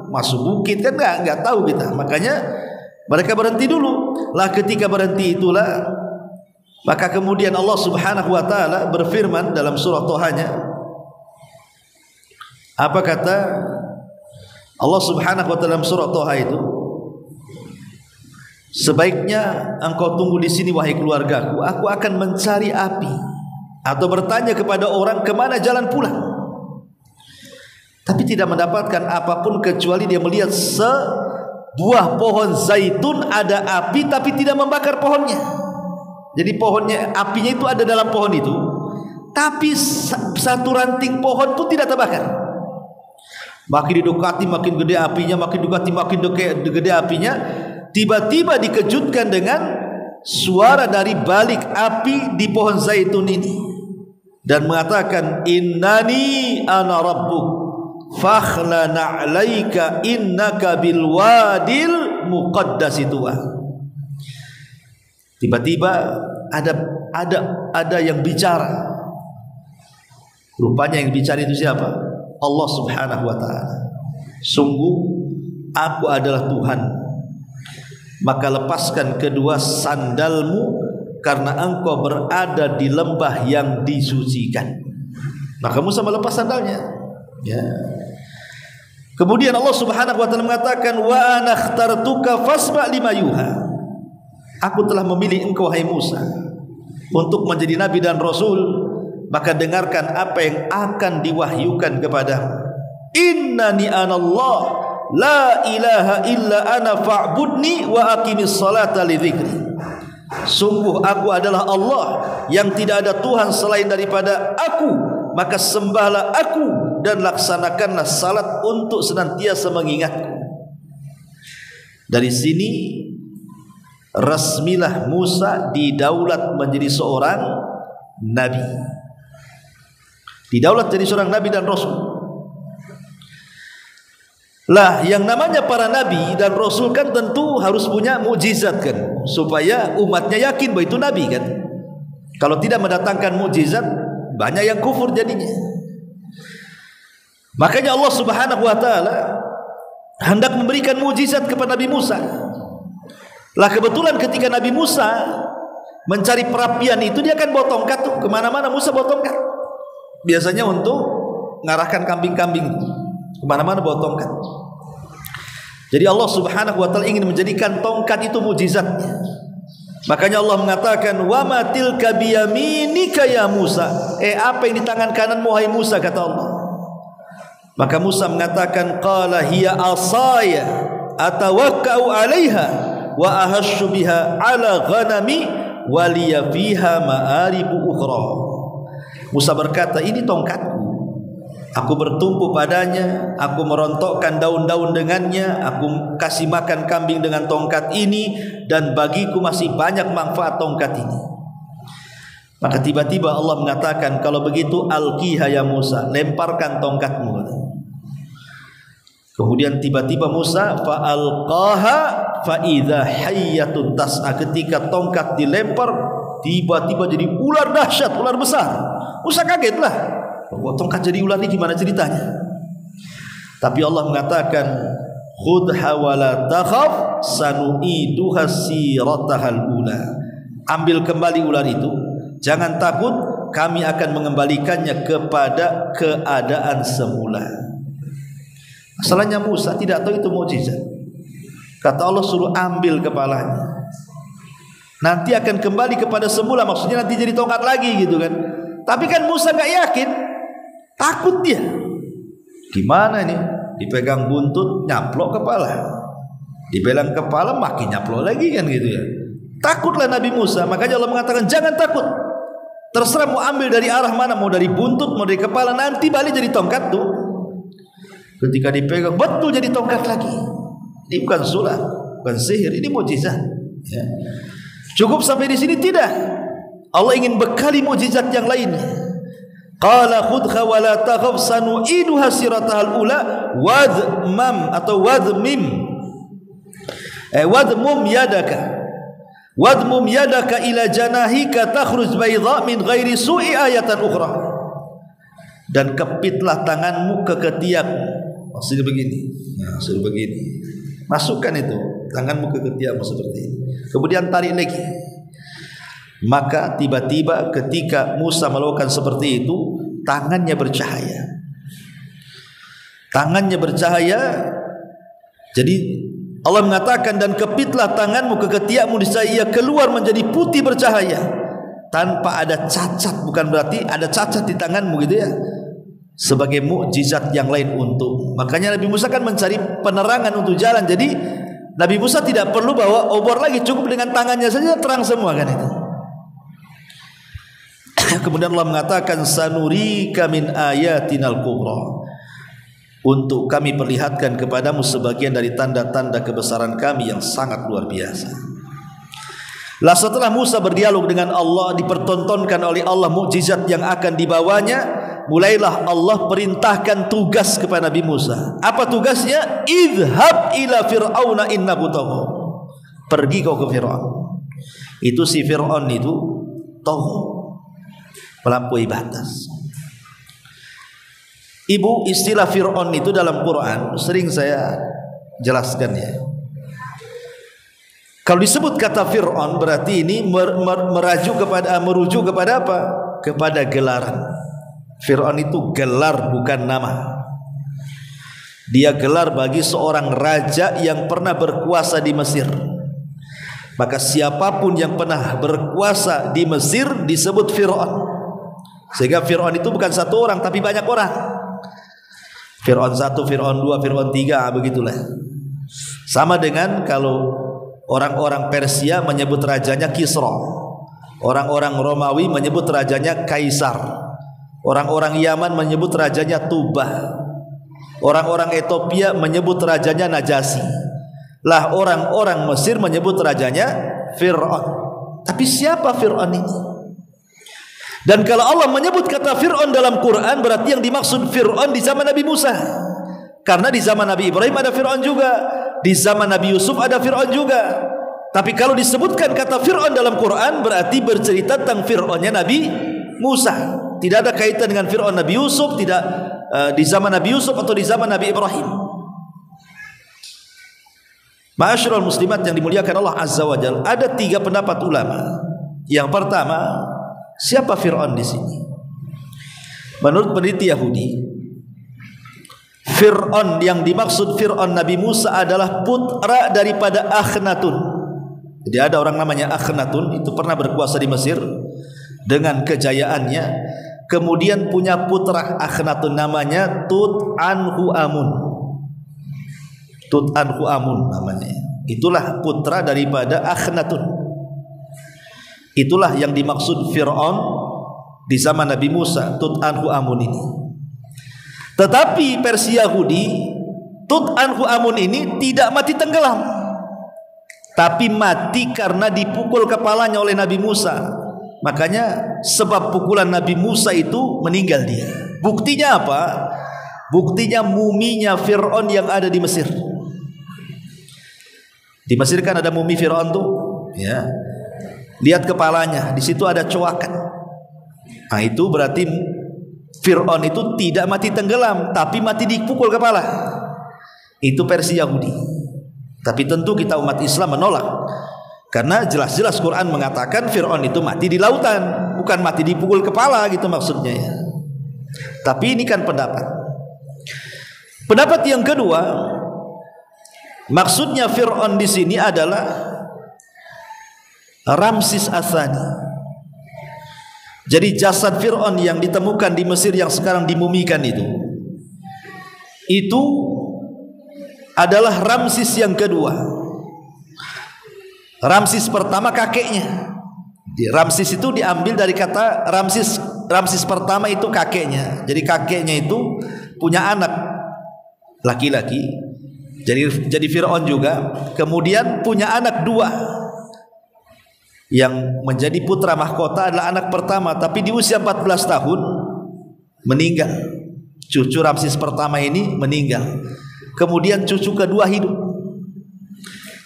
A: masuk bukit, kan nggak tahu kita. Makanya mereka berhenti dulu. Lah ketika berhenti itulah, maka kemudian Allah Subhanahu Wa Taala berfirman dalam surah Tohanya. Apa kata Allah Subhanahu Wa Taala dalam surah Toha itu? Sebaiknya engkau tunggu di sini wahai keluargaku, aku akan mencari api atau bertanya kepada orang kemana jalan pulang. Tapi tidak mendapatkan apapun kecuali dia melihat sebuah pohon zaitun ada api tapi tidak membakar pohonnya. Jadi pohonnya, apinya itu ada dalam pohon itu, tapi satu ranting pohon pun tidak terbakar. Makin didekati makin gede apinya, makin didekati makin gede apinya. Tiba-tiba dikejutkan dengan suara dari balik api di pohon zaitun ini dan mengatakan, innani ana rabbuk fakhla na'laika innaka bil wadil muqaddas tuwa. Tiba-tiba ada yang bicara. Rupanya yang bicara itu siapa? Allah Subhanahu Wa Taala. Sungguh aku adalah Tuhan, maka lepaskan kedua sandalmu karena engkau berada di lembah yang disucikan. Maka Musa melepas sandalnya, ya. Kemudian Allah Subhanahu Wa Taala mengatakan, wa ana akhtartuka fasma' lima yuha. Aku telah memilih engkau hai Musa untuk menjadi nabi dan rasul, maka dengarkan apa yang akan diwahyukan kepadamu. Innani anallah la ilaha illa ana fa'budni wa aqimis salata li dzikri. Sungguh aku adalah Allah yang tidak ada Tuhan selain daripada aku, maka sembahlah aku dan laksanakanlah salat untuk senantiasa mengingatku. Dari sini resmilah Musa didaulat menjadi seorang nabi. Didaulat jadi seorang nabi dan rasul. Lah yang namanya para nabi dan rasul kan tentu harus punya mukjizat kan, supaya umatnya yakin bahwa itu nabi kan. Kalau tidak mendatangkan mukjizat, banyak yang kufur jadinya. Makanya Allah Subhanahu Wa Taala hendak memberikan mukjizat kepada Nabi Musa. Lah kebetulan ketika Nabi Musa mencari perapian itu, dia kan bawa tongkat tuh, kemana-mana Musa bawa tongkat. Biasanya untuk mengarahkan kambing-kambing kemana-mana bawa tongkat. Jadi Allah Subhanahu Wa Taala ingin menjadikan tongkat itu mukjizatnya. Makanya Allah mengatakan, wa ma tilka biyaminika ya Musa. Apa yang di tangan kananmu wahai Musa, kata Allah. Maka Musa mengatakan, qala hiya asaya atawakkau 'alaiha wa ahassu biha 'ala ghanami wa liya fiha ma'aribu ukhra. Musa berkata, ini tongkatku, aku bertumpu padanya, aku merontokkan daun-daun dengannya, aku kasih makan kambing dengan tongkat ini, dan bagiku masih banyak manfaat tongkat ini. Maka tiba-tiba Allah mengatakan, kalau begitu alqiha ya Musa, lemparkan tongkatmu. Kemudian tiba-tiba Musa fa'alqaha fa'idha hayyatun tas'a, ketika tongkat dilempar tiba-tiba jadi ular dahsyat, ular besar. Musa kagetlah, kok tongkat jadi ular ini gimana ceritanya? Tapi Allah mengatakan khudha wa la takhaf sanu'iduha siratahal ula, ambil kembali ular itu, jangan takut, kami akan mengembalikannya kepada keadaan semula. Masalahnya Musa tidak tahu itu mukjizat. Kata Allah suruh ambil kepalanya, nanti akan kembali kepada semula, maksudnya nanti jadi tongkat lagi gitu kan. Tapi kan Musa gak yakin, takut dia. Gimana ini? Dipegang buntut, nyaplok kepala, dipegang kepala, makin nyaplok lagi kan gitu ya. Takutlah Nabi Musa. Makanya Allah mengatakan jangan takut, terserah mau ambil dari arah mana, mau dari buntut, mau dari kepala, nanti balik jadi tongkat tuh. Ketika dipegang betul jadi tongkat lagi. Ini bukan sulap, bukan sihir, ini mukjizat ya. Cukup sampai di sini? Tidak. Allah ingin bekali mukjizat yang lainnya. Qala khudha wa la takhaf sanu'iduha siratahal ula wadmam atau wadmim wadmum yadaka ila janahika takhruj baydha min ghairi su'i ayatan ukhra, dan kepitlah tanganmu ke ketiakmu. Maksudnya begini, nah, suruh begini, masukkan itu tanganmu ke ketiakmu seperti ini, kemudian tarik lagi. Maka tiba-tiba ketika Musa melakukan seperti itu, tangannya bercahaya. Tangannya bercahaya. Jadi Allah mengatakan dan kepitlah tanganmu ke ketiakmu, niscaya ia keluar menjadi putih bercahaya tanpa ada cacat. Bukan berarti ada cacat di tanganmu gitu ya, sebagai mukjizat yang lain untuk. Makanya Nabi Musa kan mencari penerangan untuk jalan. Jadi Nabi Musa tidak perlu bawa obor lagi, cukup dengan tangannya saja terang semua kan itu. Kemudian Allah mengatakan sanurika min ayatinal kubra, untuk kami perlihatkan kepadamu sebagian dari tanda-tanda kebesaran kami yang sangat luar biasa. Lah setelah Musa berdialog dengan Allah, dipertontonkan oleh Allah mukjizat yang akan dibawanya, mulailah Allah perintahkan tugas kepada Nabi Musa. Apa tugasnya? Idhab ila fir'auna innahu tagha. Pergi kau ke Fir'aun. Itu si Fir'aun itu tagha, melampaui batas. Ibu, istilah Fir'aun itu dalam Quran sering saya jelaskan ya. Kalau disebut kata Fir'aun berarti ini merujuk kepada apa? Kepada gelaran. Fir'aun itu gelar, bukan nama. Dia gelar bagi seorang raja yang pernah berkuasa di Mesir. Maka siapapun yang pernah berkuasa di Mesir disebut Fir'aun. Sehingga Fir'aun itu bukan satu orang tapi banyak orang. Fir'aun 1, Fir'aun 2, Fir'aun 3, begitulah. Sama dengan kalau orang-orang Persia menyebut rajanya Kisra, orang-orang Romawi menyebut rajanya Kaisar, orang-orang Yaman menyebut rajanya Tubah, orang-orang Ethiopia menyebut rajanya Najasyi. Lah orang-orang Mesir menyebut rajanya Fir'aun. Tapi siapa Fir'aun ini? Dan kalau Allah menyebut kata Fir'aun dalam Quran, berarti yang dimaksud Fir'aun di zaman Nabi Musa. Karena di zaman Nabi Ibrahim ada Fir'aun juga, di zaman Nabi Yusuf ada Fir'aun juga. Tapi kalau disebutkan kata Fir'aun dalam Quran, berarti bercerita tentang Fir'aunnya Nabi Musa. Tidak ada kaitan dengan Fir'aun Nabi Yusuf, tidak di zaman Nabi Yusuf atau di zaman Nabi Ibrahim. Ma'asyiral muslimat yang dimuliakan Allah Azza wa Jalla, ada 3 pendapat ulama. Yang pertama, siapa Fir'aun di sini? Menurut peneliti Yahudi, Fir'aun yang dimaksud Fir'aun Nabi Musa adalah putra daripada Akhnatun. Jadi ada orang namanya Akhnatun, itu pernah berkuasa di Mesir dengan kejayaannya. Kemudian punya putra Akhnatun namanya Tut'anhuamun. Tut'anhuamun namanya. Itulah putra daripada Akhnatun. Itulah yang dimaksud Fir'aun di zaman Nabi Musa, Tut'anhuamun ini. Tetapi versi Yahudi, Tut'anhuamun ini tidak mati tenggelam, tapi mati karena dipukul kepalanya oleh Nabi Musa. Makanya sebab pukulan Nabi Musa itu meninggal dia. Buktinya apa? Buktinya muminya Fir'aun yang ada di Mesir. Di Mesir kan ada mumi Fir'aun tuh, ya. Lihat kepalanya, di situ ada coakan. Nah, itu berarti Fir'aun itu tidak mati tenggelam, tapi mati dipukul kepala. Itu versi Yahudi. Tapi tentu kita umat Islam menolak, karena jelas-jelas Quran mengatakan Fir'aun itu mati di lautan, bukan mati dipukul kepala gitu maksudnya ya. Tapi ini kan pendapat. Pendapat yang kedua, maksudnya Fir'aun di sini adalah Ramsis Ats-Tsani. Jadi jasad Fir'aun yang ditemukan di Mesir yang sekarang dimumikan itu adalah Ramsis yang kedua. Ramsis pertama kakeknya. Ramsis itu diambil dari kata Ramsis. Ramsis pertama itu kakeknya. Jadi kakeknya itu punya anak laki-laki, jadi Fir'aun juga. Kemudian punya anak dua, yang menjadi putra mahkota adalah anak pertama, tapi di usia 14 tahun meninggal. Cucu Ramsis pertama ini meninggal. Kemudian cucu kedua hidup.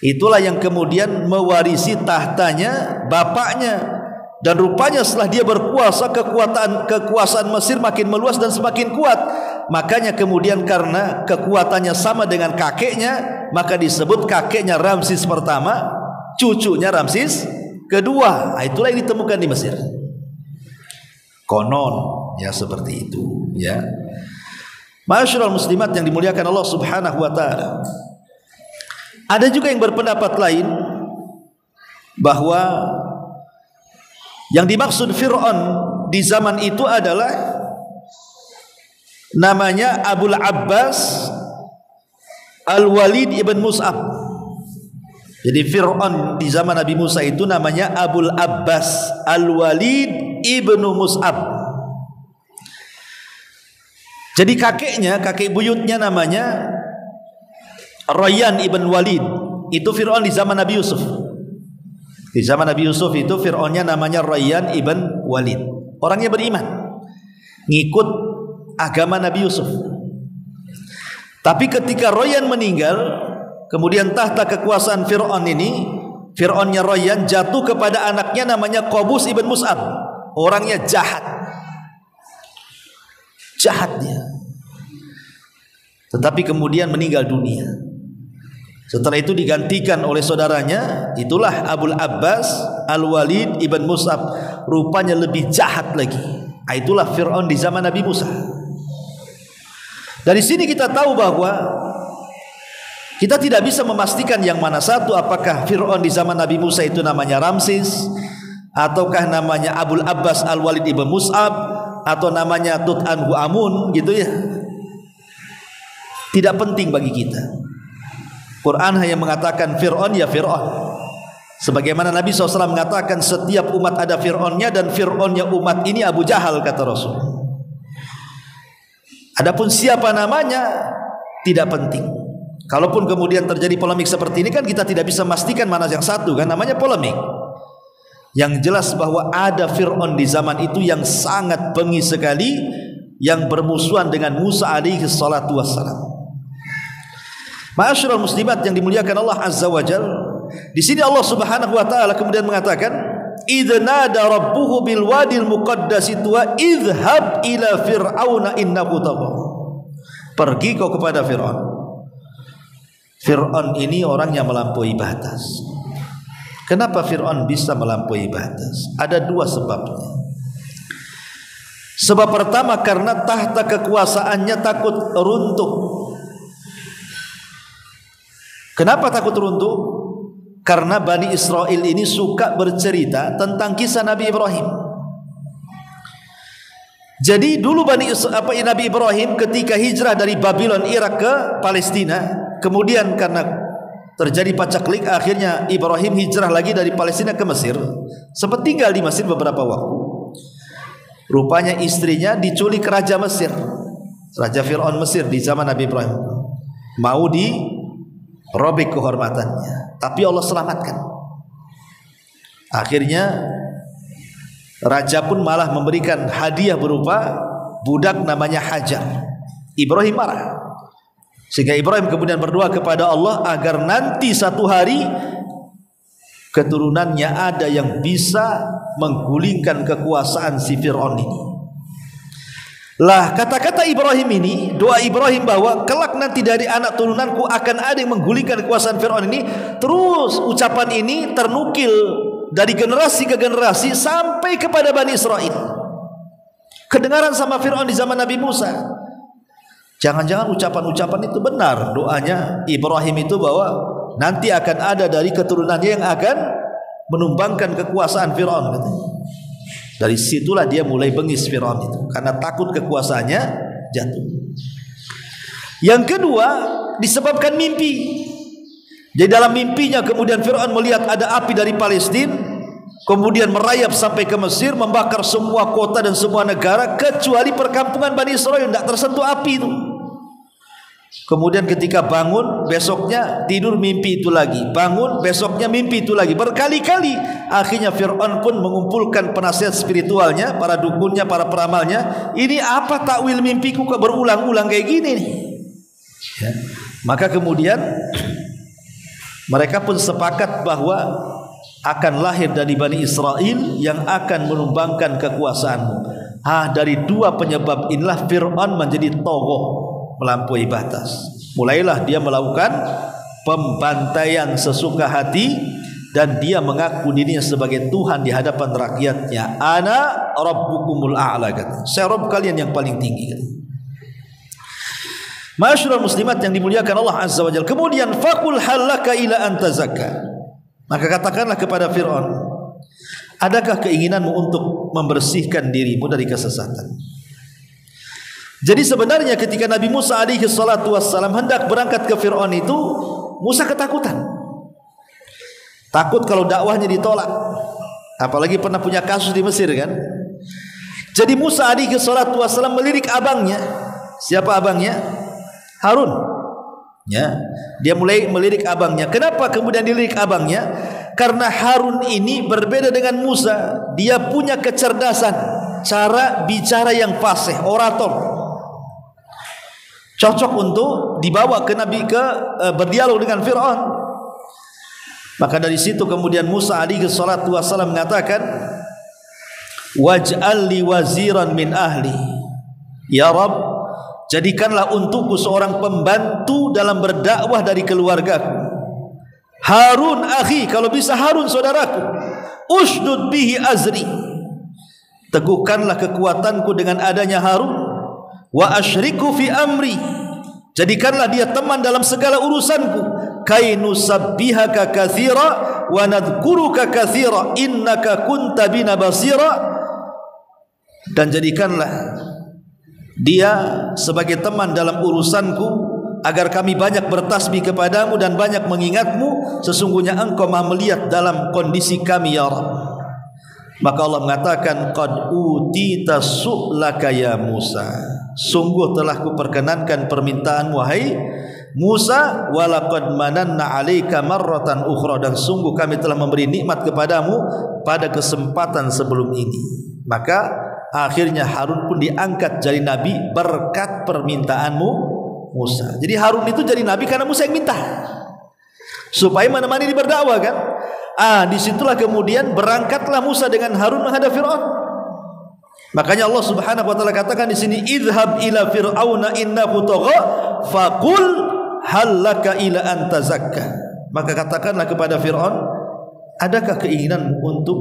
A: Itulah yang kemudian mewarisi tahtanya bapaknya. Dan rupanya setelah dia berkuasa, kekuasaan Mesir makin meluas dan semakin kuat. Makanya kemudian karena kekuatannya sama dengan kakeknya, maka disebut kakeknya Ramsis pertama, cucunya Ramsis kedua. Itulah yang ditemukan di Mesir. Konon ya seperti itu ya. Ma'asyiral muslimat yang dimuliakan Allah Subhanahu wa taala. Ada juga yang berpendapat lain bahwa yang dimaksud Fir'aun di zaman itu adalah namanya Abul Abbas Al-Walid ibn Mus'ab. Jadi Fir'aun di zaman Nabi Musa itu namanya Abul Abbas Al-Walid ibn Mus'ab. Jadi kakek buyutnya namanya Rayyan ibn Walid. Itu Fir'aun di zaman Nabi Yusuf. Di zaman Nabi Yusuf itu Fir'aunnya namanya Rayyan ibn Walid. Orangnya beriman, ngikut agama Nabi Yusuf. Tapi ketika Rayyan meninggal, kemudian tahta kekuasaan Fir'aun ini, Fir'aunnya Rayyan jatuh kepada anaknya namanya Qabus ibn Mus'ab. Orangnya jahat dia. Tetapi kemudian meninggal dunia. Setelah itu digantikan oleh saudaranya, itulah Abul Abbas Al-Walid ibn Mus'ab. Rupanya lebih jahat lagi. Itulah Fir'aun di zaman Nabi Musa. Dari sini kita tahu bahwa kita tidak bisa memastikan yang mana satu, apakah Fir'aun di zaman Nabi Musa itu namanya Ramsis, ataukah namanya Abul Abbas Al-Walid ibn Mus'ab, atau namanya Tut-Anhu-Amun gitu ya. Tidak penting bagi kita. Quran hanya mengatakan Fir'aun ya Fir'aun. Sebagaimana Nabi SAW mengatakan setiap umat ada Fir'aunnya, dan Fir'aunnya umat ini Abu Jahal, kata Rasul. Adapun siapa namanya tidak penting. Kalaupun kemudian terjadi polemik seperti ini kan kita tidak bisa memastikan mana yang satu, kan namanya polemik. Yang jelas bahwa ada Fir'aun di zaman itu yang sangat bengis sekali, yang bermusuhan dengan Musa alaihi salatu wassalam. Ma'asyiral muslimat yang dimuliakan Allah Azza wa Jal, di sini Allah Subhanahu wa taala kemudian mengatakan, "Idz nada rabbuhu bil wadil muqaddasi wa idhhab ila fir'auna innahu tagha." Pergi kau kepada Fir'aun. Fir'aun ini orang yang melampaui batas. Kenapa Fir'aun bisa melampaui batas? Ada dua sebabnya. Sebab pertama, karena tahta kekuasaannya takut runtuh. Kenapa takut runtuh? Karena Bani Israel ini suka bercerita tentang kisah Nabi Ibrahim. Jadi dulu Nabi Ibrahim ketika hijrah dari Babylon Irak ke Palestina, kemudian karena terjadi pacaklik, akhirnya Ibrahim hijrah lagi dari Palestina ke Mesir. Sempat tinggal di Mesir beberapa waktu. Rupanya istrinya diculik Raja Mesir, Raja Fir'aun Mesir di zaman Nabi Ibrahim. Mau dirobek kehormatannya, tapi Allah selamatkan. Akhirnya Raja pun malah memberikan hadiah berupa budak namanya Hajar. Ibrahim marah. Sehingga Ibrahim kemudian berdoa kepada Allah agar nanti satu hari keturunannya ada yang bisa menggulingkan kekuasaan si Fir'aun ini. Lah kata-kata Ibrahim ini, doa Ibrahim bahwa kelak nanti dari anak turunanku akan ada yang menggulingkan kekuasaan Fir'aun ini, terus ucapan ini ternukil dari generasi ke generasi sampai kepada Bani Israel. Kedengaran sama Fir'aun di zaman Nabi Musa. Jangan-jangan ucapan-ucapan itu benar, doanya Ibrahim itu bahwa nanti akan ada dari keturunannya yang akan menumbangkan kekuasaan Fir'aun. Dari situlah dia mulai bengis Fir'aun itu, karena takut kekuasaannya jatuh. Yang kedua disebabkan mimpi. Jadi dalam mimpinya kemudian Fir'aun melihat ada api dari Palestina, kemudian merayap sampai ke Mesir, membakar semua kota dan semua negara kecuali perkampungan Bani Israel, tidak tersentuh api itu. Kemudian ketika bangun, besoknya tidur mimpi itu lagi, bangun besoknya mimpi itu lagi, berkali-kali. Akhirnya Fir'aun pun mengumpulkan penasihat spiritualnya, para dukunnya, para peramalnya. Ini apa takwil mimpiku kok berulang-ulang kayak gini nih ya. Maka kemudian mereka pun sepakat bahwa akan lahir dari Bani Israel yang akan menumbangkan kekuasaanmu. Dari dua penyebab inilah Fir'aun menjadi togoh, melampaui batas. Mulailah dia melakukan pembantaian sesuka hati dan dia mengaku dirinya sebagai Tuhan di hadapan rakyatnya. Ana rabbukumul a'la, kata. Saya Rabb kalian yang paling tinggi, kata. Ma'asyiral muslimat yang dimuliakan Allah Azza wa Jalla. Kemudian faqul halaka ila an tazakka. Maka katakanlah kepada Fir'aun, adakah keinginanmu untuk membersihkan dirimu dari kesesatan? Jadi sebenarnya ketika Nabi Musa alaihi salatu wassalam hendak berangkat ke Fir'aun itu, Musa ketakutan. Takut kalau dakwahnya ditolak. Apalagi pernah punya kasus di Mesir kan. Jadi Musa alaihi salatu wassalam melirik abangnya. Siapa abangnya? Harun. Ya, dia mulai melirik abangnya. Kenapa kemudian dilirik abangnya? Karena Harun ini berbeda dengan Musa. Dia punya kecerdasan, cara bicara yang fasih, orator. Cocok untuk dibawa ke Nabi berdialog dengan Fir'aun. Maka dari situ kemudian Musa alaihi salatu wassalam mengatakan, waj'al li waziran min ahli. Ya Rabb, jadikanlah untukku seorang pembantu dalam berdakwah dari keluargaku. Harun akhi, kalau bisa Harun saudaraku. Ushdud bihi azri, teguhkanlah kekuatanku dengan adanya Harun. Wa asyriku fi amri, jadikanlah dia teman dalam segala urusanku. Kai nusabbihaka katsira wa nadhkuruka katsira innaka kunta bina basira, dan jadikanlah dia sebagai teman dalam urusanku agar kami banyak bertasbih kepadamu dan banyak mengingatmu, sesungguhnya engkau maha melihat dalam kondisi kami ya Rabb. Maka Allah mengatakan, qad utita su'laka ya Musa, sungguh telah kuperkenankan permintaanmu wahai Musa, walaqad mananna 'alaika marratan ukhra, dan sungguh kami telah memberi nikmat kepadamu pada kesempatan sebelum ini. Maka akhirnya Harun pun diangkat jadi nabi berkat permintaanmu Musa. Jadi Harun itu jadi nabi karena Musa yang minta supaya menemani di berdakwah kan. Disitulah kemudian berangkatlah Musa dengan Harun menghadap Fir'aun. Makanya Allah Subhanahu wa taala katakan di sini, idhab ila fir'auna innahu tagha faqul hal laka ila an tazakka. Maka katakanlah kepada Fir'aun, adakah keinginanmu untuk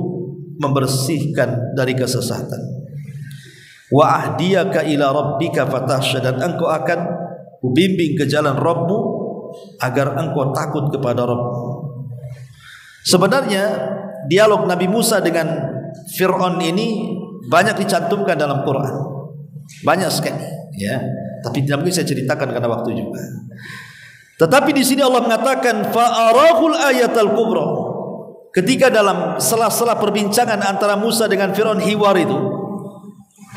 A: membersihkan dari kesesatan? Wa ahdiyaka ila rabbika fatahsya, dan engkau akan kubimbing ke jalan Rabbmu agar engkau takut kepada Rabbmu. Sebenarnya dialog Nabi Musa dengan Fir'aun ini banyak dicantumkan dalam Quran, banyak sekali ya, tapi tidak mungkin saya ceritakan karena waktu juga. Tetapi di sini Allah mengatakan fa'arahul ayatal kubra. Ketika dalam sela-sela perbincangan antara Musa dengan Fir'aun, hiwar itu,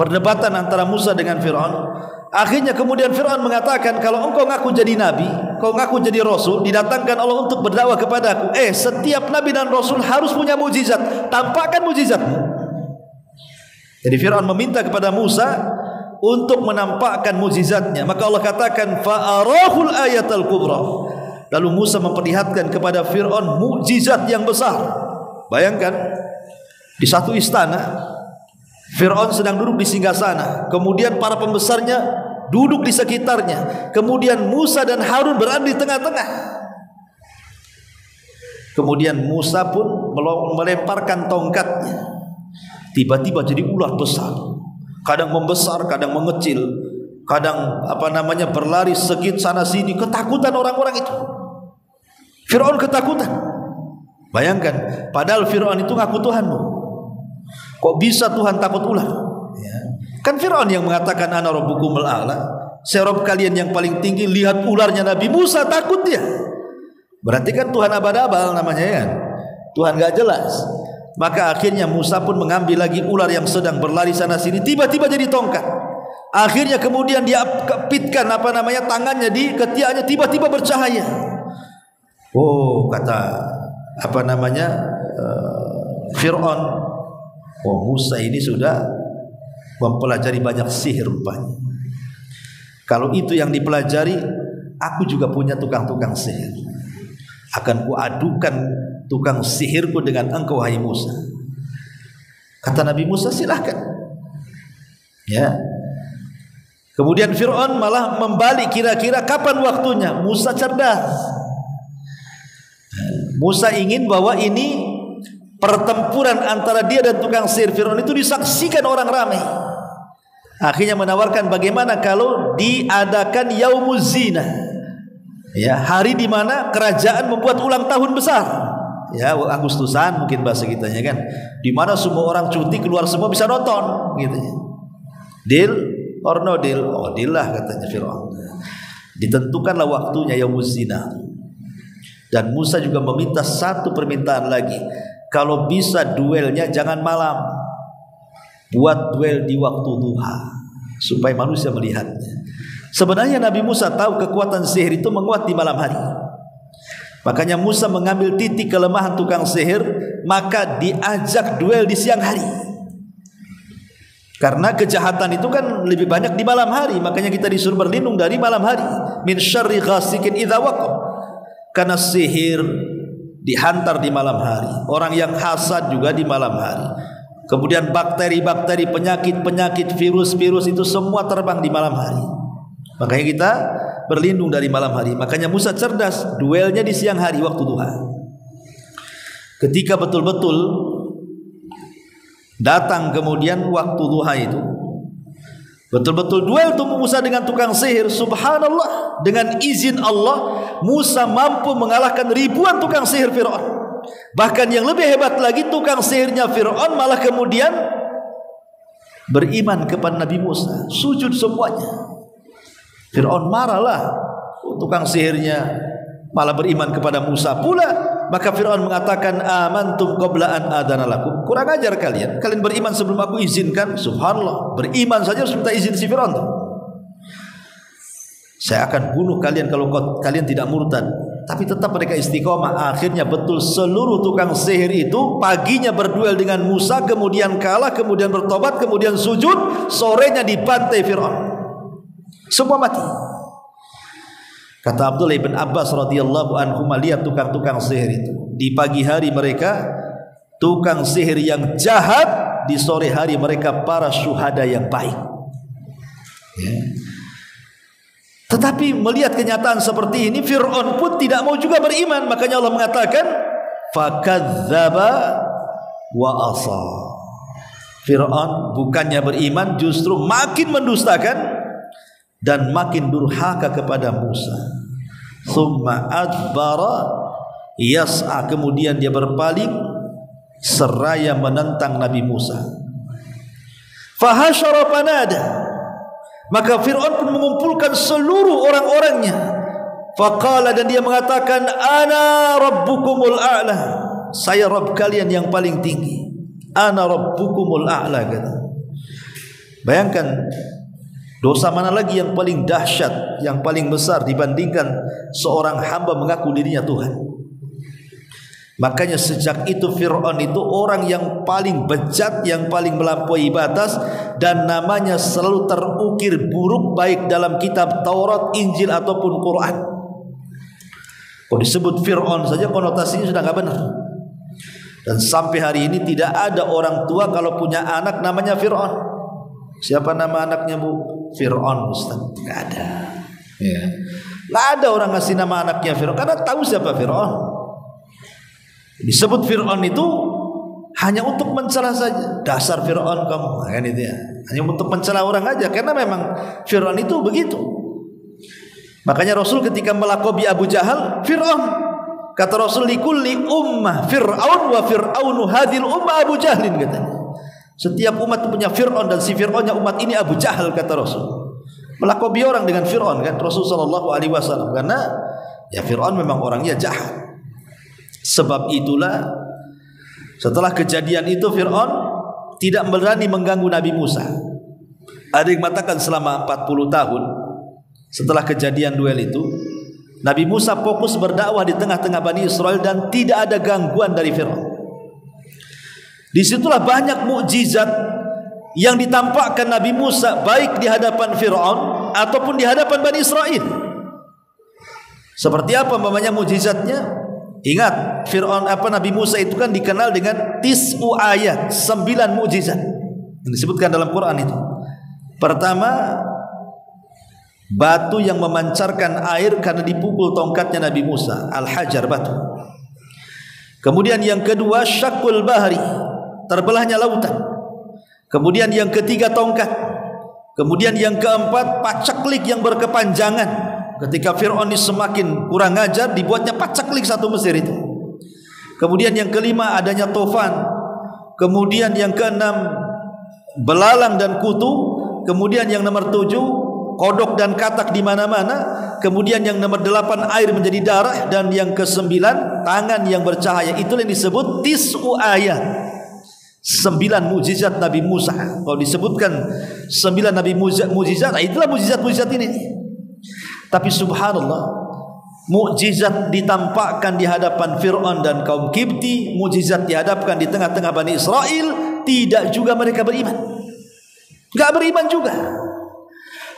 A: perdebatan antara Musa dengan Fir'aun, akhirnya kemudian Fir'aun mengatakan, kalau engkau ngaku jadi nabi, kau ngaku jadi rasul, didatangkan Allah untuk berdakwah kepadaku. Setiap nabi dan rasul harus punya mujizat, tampakkan mujizatmu. Jadi Fir'aun meminta kepada Musa untuk menampakkan mukjizatnya. Maka Allah katakan fa'arahul ayatal kubra. Lalu Musa memperlihatkan kepada Fir'aun mukjizat yang besar. Bayangkan, di satu istana Fir'aun sedang duduk di singgasana, kemudian para pembesarnya duduk di sekitarnya, kemudian Musa dan Harun berada di tengah-tengah. Kemudian Musa pun melemparkan tongkatnya, tiba-tiba jadi ular besar, kadang membesar, kadang mengecil, kadang berlari segit sana sini. Ketakutan orang-orang itu. Fir'aun ketakutan. Bayangkan, padahal Fir'aun itu ngaku Tuhanmu. Kok bisa Tuhan takut ular? Ya. Kan Fir'aun yang mengatakan ana rabbukumul a'la, saya Rabb kalian yang paling tinggi. Lihat ularnya Nabi Musa, takut dia. Berarti kan Tuhan abal-abal namanya kan, Tuhan gak jelas. Maka akhirnya Musa pun mengambil lagi ular yang sedang berlari sana sini, tiba-tiba jadi tongkat. Akhirnya kemudian dia kepitkan tangannya di ketiaknya, tiba-tiba bercahaya. Oh, kata Fir'aun, oh Musa ini sudah mempelajari banyak sihir rupanya. Kalau itu yang dipelajari, aku juga punya tukang-tukang sihir. Akan kuadukan tukang sihirku dengan engkau, hai Musa. Kata Nabi Musa, silahkan. Ya. Kemudian Fir'aun malah membalik, kira-kira kapan waktunya. Musa cerdas. Musa ingin bahwa ini pertempuran antara dia dan tukang sihir Fir'aun itu disaksikan orang ramai. Akhirnya menawarkan bagaimana kalau diadakan Yaumuz Zina, ya, hari di mana kerajaan membuat ulang tahun besar. Ya, Agustusan mungkin bahasa kitanya kan, di mana semua orang cuti, keluar semua bisa nonton gitu. Deal or no deal? Oh, deal lah katanya Fir'aun. Ditentukanlah waktunya Yaumuz Zina. Dan Musa juga meminta satu permintaan lagi. Kalau bisa duelnya jangan malam, buat duel di waktu duha supaya manusia melihatnya. Sebenarnya Nabi Musa tahu kekuatan sihir itu menguat di malam hari. Makanya Musa mengambil titik kelemahan tukang sihir, maka diajak duel di siang hari. Karena kejahatan itu kan lebih banyak di malam hari, makanya kita disuruh berlindung dari malam hari. Min syarri ghasikin idza waqab. Karena sihir dihantar di malam hari. Orang yang hasad juga di malam hari. Kemudian bakteri-bakteri, penyakit-penyakit, virus-virus itu semua terbang di malam hari. Makanya kita berlindung dari malam hari. Makanya Musa cerdas, duelnya di siang hari waktu duha. Ketika betul-betul datang kemudian waktu duha itu, betul-betul duel tuh Musa dengan tukang sihir. Subhanallah, dengan izin Allah Musa mampu mengalahkan ribuan tukang sihir Fir'aun. Bahkan yang lebih hebat lagi, tukang sihirnya Fir'aun malah kemudian beriman kepada Nabi Musa, sujud semuanya. Fir'aun marahlah, tukang sihirnya malah beriman kepada Musa pula. Maka Fir'aun mengatakan, amantum qabla an adana lakum. Kurang ajar kalian, kalian beriman sebelum aku izinkan. Subhanallah, beriman saja harus minta izin si Fir'aun. Saya akan bunuh kalian kalau kalian tidak murtad. Tapi tetap mereka istiqomah. Akhirnya betul seluruh tukang sihir itu paginya berduel dengan Musa, kemudian kalah, kemudian bertobat, kemudian sujud, sorenya dibantai Fir'aun. Semua mati. Kata Abdullah bin Abbas radhiyallahu anhu, lihat tukang-tukang sihir itu. Di pagi hari mereka tukang sihir yang jahat, di sore hari mereka para syuhada yang baik. Ya. Tetapi melihat kenyataan seperti ini, Fir'aun pun tidak mau juga beriman. Makanya Allah mengatakan, fakadzdzaba wa asa. Fir'aun bukannya beriman, justru makin mendustakan dan makin durhaka kepada Musa. Tsumma adbara yas'a, kemudian dia berpaling seraya menentang Nabi Musa. Fahasyara fanada, maka Fir'aun pun mengumpulkan seluruh orang-orangnya. Faqala, dan dia mengatakan, ana rabbukumul a'la, saya Rabb kalian yang paling tinggi. Ana rabbukumul a'la, kata. Bayangkan, dosa mana lagi yang paling dahsyat, yang paling besar dibandingkan seorang hamba mengaku dirinya Tuhan. Makanya sejak itu Fir'aun itu orang yang paling bejat, yang paling melampaui batas, dan namanya selalu terukir buruk baik dalam kitab Taurat, Injil ataupun Quran. Kalau disebut Fir'aun saja konotasinya sudah nggak benar. Dan sampai hari ini tidak ada orang tua kalau punya anak namanya Fir'aun. Siapa nama anaknya, Bu? Fir'aun, Ustaz. Nggak ada. Ya. Nggak ada orang ngasih nama anaknya Fir'aun karena tahu siapa Fir'aun. Disebut Fir'aun itu hanya untuk mencela saja. Dasar Fir'aun kamu, kan itu ya. Hanya untuk mencela orang aja karena memang Fir'aun itu begitu. Makanya Rasul ketika melakobi Abu Jahal, Fir'aun. Kata Rasul, likulli ummah Fir'aun wa Fir'aunu hadhil ummah Abu Jahlin, katanya. Setiap umat punya Fir'aun dan si Fir'aunnya umat ini Abu Jahal, kata Rasul. Melakobi orang dengan Fir'aun kan Rasul sallallahu alaihi wasallam karena ya Fir'aun memang orangnya jahat. Sebab itulah setelah kejadian itu Fir'aun tidak berani mengganggu Nabi Musa. Ada yang mengatakan selama 40 tahun setelah kejadian duel itu Nabi Musa fokus berdakwah di tengah-tengah Bani Israel dan tidak ada gangguan dari Fir'aun. Disitulah banyak mukjizat yang ditampakkan Nabi Musa baik di hadapan Fir'aun ataupun di hadapan Bani Israel. Seperti apa umpamanya mukjizatnya? Ingat, Nabi Musa itu kan dikenal dengan 9 ayat, 9 mukjizat yang disebutkan dalam Quran itu. Pertama, batu yang memancarkan air karena dipukul tongkatnya Nabi Musa, al-hajar, batu. Kemudian yang kedua, syakul bahri, terbelahnya lautan. Kemudian yang ketiga, tongkat. Kemudian yang keempat, pacaklik yang berkepanjangan. Ketika Fir'aun ini semakin kurang ajar, dibuatnya pacaklik satu Mesir itu. Kemudian yang kelima, adanya tofan. Kemudian yang keenam, belalang dan kutu. Kemudian yang nomor 7, kodok dan katak di mana-mana. Kemudian yang nomor 8, air menjadi darah. Dan yang ke-9, tangan yang bercahaya. Itulah yang disebut 9 ayat, 9 mukjizat Nabi Musa. Kalau disebutkan 9 Nabi mukjizat, itulah mukjizat-mukjizat ini. Tapi subhanallah, mukjizat ditampakkan di hadapan Fir'aun dan kaum Kipti, mukjizat dihadapkan di tengah-tengah Bani Israel, tidak juga mereka beriman. Enggak beriman juga.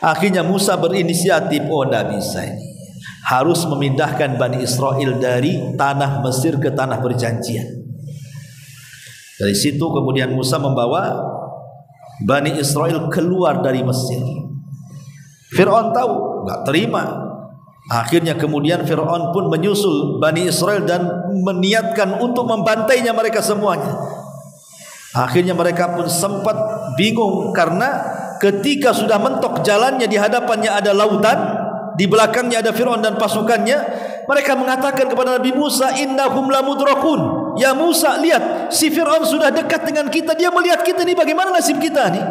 A: Akhirnya Musa berinisiatif, oh tidak bisa ini, harus memindahkan Bani Israel dari tanah Mesir ke tanah perjanjian. Dari situ kemudian Musa membawa Bani Israel keluar dari Mesir. Fir'aun tahu, nggak terima. Akhirnya kemudian Fir'aun pun menyusul Bani Israel dan meniatkan untuk membantainya mereka semuanya. Akhirnya mereka pun sempat bingung karena ketika sudah mentok jalannya, di hadapannya ada lautan, di belakangnya ada Fir'aun dan pasukannya. Mereka mengatakan kepada Nabi Musa, innahum lamudrakun. Ya Musa, lihat, si Fir'aun sudah dekat dengan kita, dia melihat kita, ini bagaimana nasib kita nih?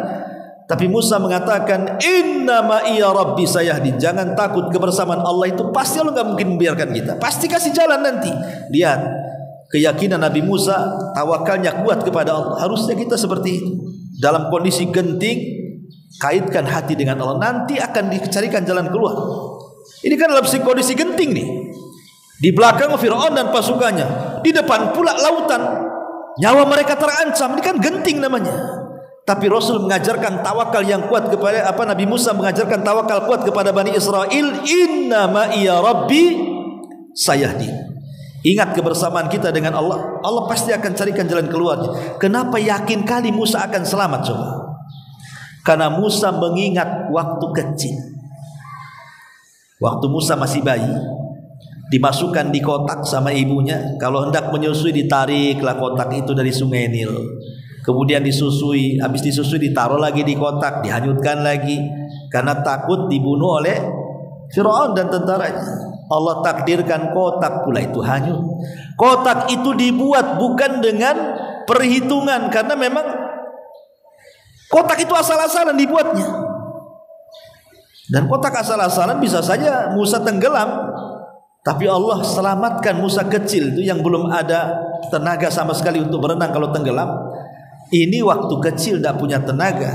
A: Tapi Musa mengatakan, innama iya rabbi sayahdin. Jangan takut, kebersamaan Allah itu pasti Allah nggak mungkin membiarkan kita, pasti kasih jalan nanti. Lihat keyakinan Nabi Musa, tawakalnya kuat kepada Allah. Harusnya kita seperti itu. Dalam kondisi genting, kaitkan hati dengan Allah, nanti akan dicarikan jalan keluar. Ini kan dalam kondisi genting nih. Di belakang Fir'aun dan pasukannya, di depan pula lautan, nyawa mereka terancam. Ini kan genting namanya. Tapi Rasul mengajarkan tawakal yang kuat kepada Nabi Musa mengajarkan tawakal kuat kepada Bani Israel. Inna ma iya rabbi sayahdi. Ingat kebersamaan kita dengan Allah, Allah pasti akan carikan jalan keluarnya. Kenapa yakin kali Musa akan selamat coba? Karena Musa mengingat waktu kecil. Waktu Musa masih bayi, dimasukkan di kotak sama ibunya. Kalau hendak menyusui, ditariklah kotak itu dari sungai Nil. Kemudian disusui, habis disusui ditaruh lagi di kotak, dihanyutkan lagi karena takut dibunuh oleh Fir'aun dan tentaranya. Allah takdirkan kotak pula itu hanyut. Kotak itu dibuat bukan dengan perhitungan, karena memang kotak itu asal-asalan dibuatnya. Dan kotak asal-asalan bisa saja Musa tenggelam. Tapi Allah selamatkan Musa kecil itu yang belum ada tenaga sama sekali untuk berenang kalau tenggelam. Ini waktu kecil tidak punya tenaga,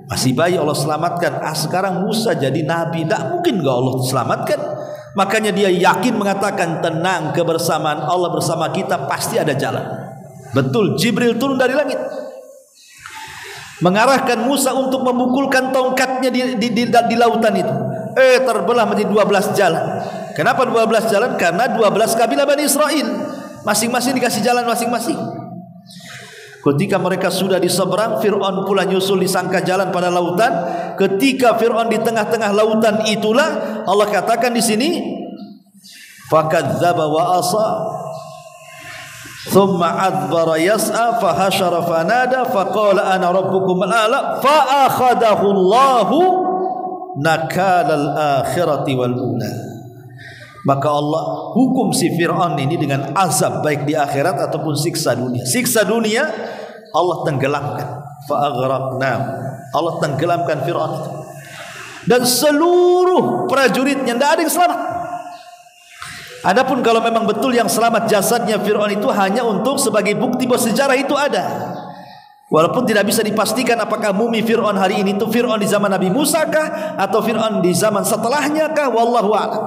A: masih bayi, Allah selamatkan. Sekarang Musa jadi nabi, tidak mungkin gak Allah selamatkan. Makanya dia yakin mengatakan, tenang, kebersamaan Allah bersama kita, pasti ada jalan. Betul, Jibril turun dari langit. mengarahkan Musa untuk memukulkan tongkatnya di lautan itu. Terbelah menjadi 12 jalan. Kenapa 12 jalan? Karena 12 kabilah Bani Israel, masing-masing dikasih jalan masing-masing. Ketika mereka sudah di seberang, Fir'aun pula nyusul disangka jalan pada lautan. Ketika Fir'aun di tengah-tengah lautan itulah Allah katakan di sini, fakadzdzaba wa asa thumma adbara yas'a fahasyara fanada faqala ana rabbukumul a'la fa akhadahu Allahu nakalal akhirati wal ula. Maka Allah hukum si Fir'aun ini dengan azab baik di akhirat ataupun siksa dunia. Siksa dunia Allah tenggelamkan, fa aghraqna, Allah tenggelamkan Fir'aun dan seluruh prajuritnya, tidak ada yang selamat. Adapun kalau memang betul yang selamat jasadnya Fir'aun itu hanya untuk sebagai bukti bahwa sejarah itu ada. Walaupun tidak bisa dipastikan apakah mumi Fir'aun hari ini itu Fir'aun di zaman Nabi Musa kah atau Fir'aun di zaman setelahnya kah, wallahu a'lam.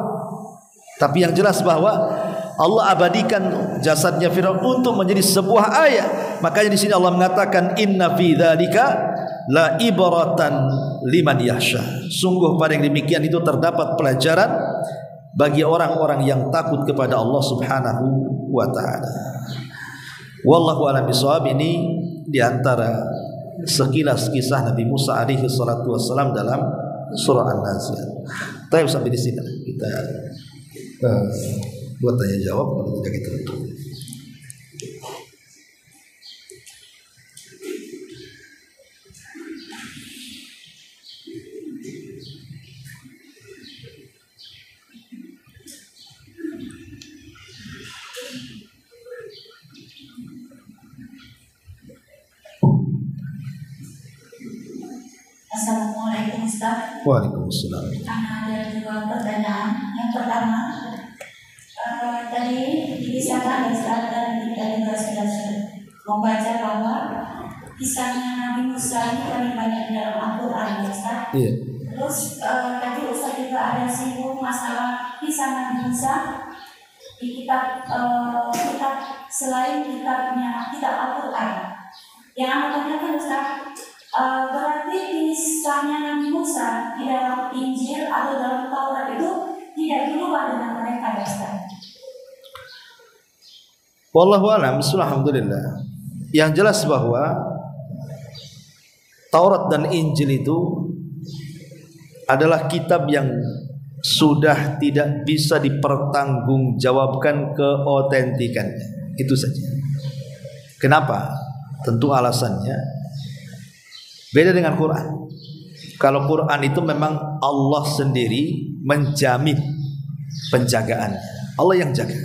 A: Tapi yang jelas bahwa Allah abadikan jasadnya Fir'aun untuk menjadi sebuah ayat. Makanya di sini Allah mengatakan inna fi dzalika la ibratan liman yakhsha. Sungguh pada yang demikian itu terdapat pelajaran bagi orang-orang yang takut kepada Allah Subhanahu wa taala. Wallahu a'lam bishawab. Ini di antara sekilas kisah Nabi Musa alaihi salatu wassalam dalam surah An-Nazi'at. Tapi sampai di sini kita buat tanya jawab, kalau tidak kita tutup.
B: Assalamualaikum Ustaz.
A: Waalaikumsalam.
B: Ada dua pertanyaan. Yang pertama, tadi dikisahkan Ustaz dan kita juga sudah membaca bahwa kisahnya Nabi Musa ini paling banyak dalam Al-Quran, Ustaz.
A: Iya.
B: Terus tadi Ustaz juga ada singgung masalah kisah Nabi Musa di kitab selain kitabnya kitab Al-Quran. Yang aku tanyakan Ustaz, berarti kisahnya Nabi Musa di dalam Injil atau dalam Taurat itu tidak dirubah dengan mereka, ya Ustaz?
A: Wallahu a'lam. Alhamdulillah. Yang jelas bahwa Taurat dan Injil itu adalah kitab yang sudah tidak bisa dipertanggungjawabkan keotentikannya. Itu saja. Kenapa? Tentu alasannya beda dengan Quran. Kalau Quran itu memang Allah sendiri menjamin penjagaannya. Allah yang jaga.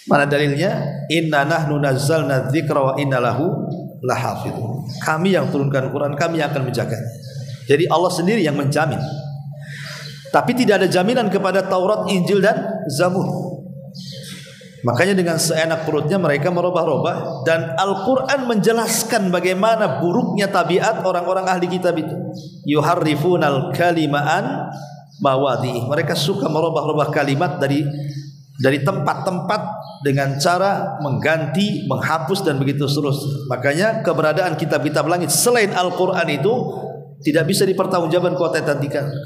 A: Mana dalilnya? Inna nahnu nazzalna dzikra wa inna lahu lahafidun. Kami yang turunkan Quran, kami yang akan menjaganya. Jadi Allah sendiri yang menjamin. Tapi tidak ada jaminan kepada Taurat, Injil dan Zabur. Makanya dengan seenak perutnya mereka merubah-rubah, dan Al-Quran menjelaskan bagaimana buruknya tabiat orang-orang ahli kitab itu. Yuharrifunal kalima'an mawadhi'i. Mereka suka merubah-rubah kalimat dari tempat-tempat dengan cara mengganti, menghapus dan begitu seterusnya. Makanya keberadaan kitab-kitab langit selain Al-Quran itu tidak bisa dipertanggungjawabkan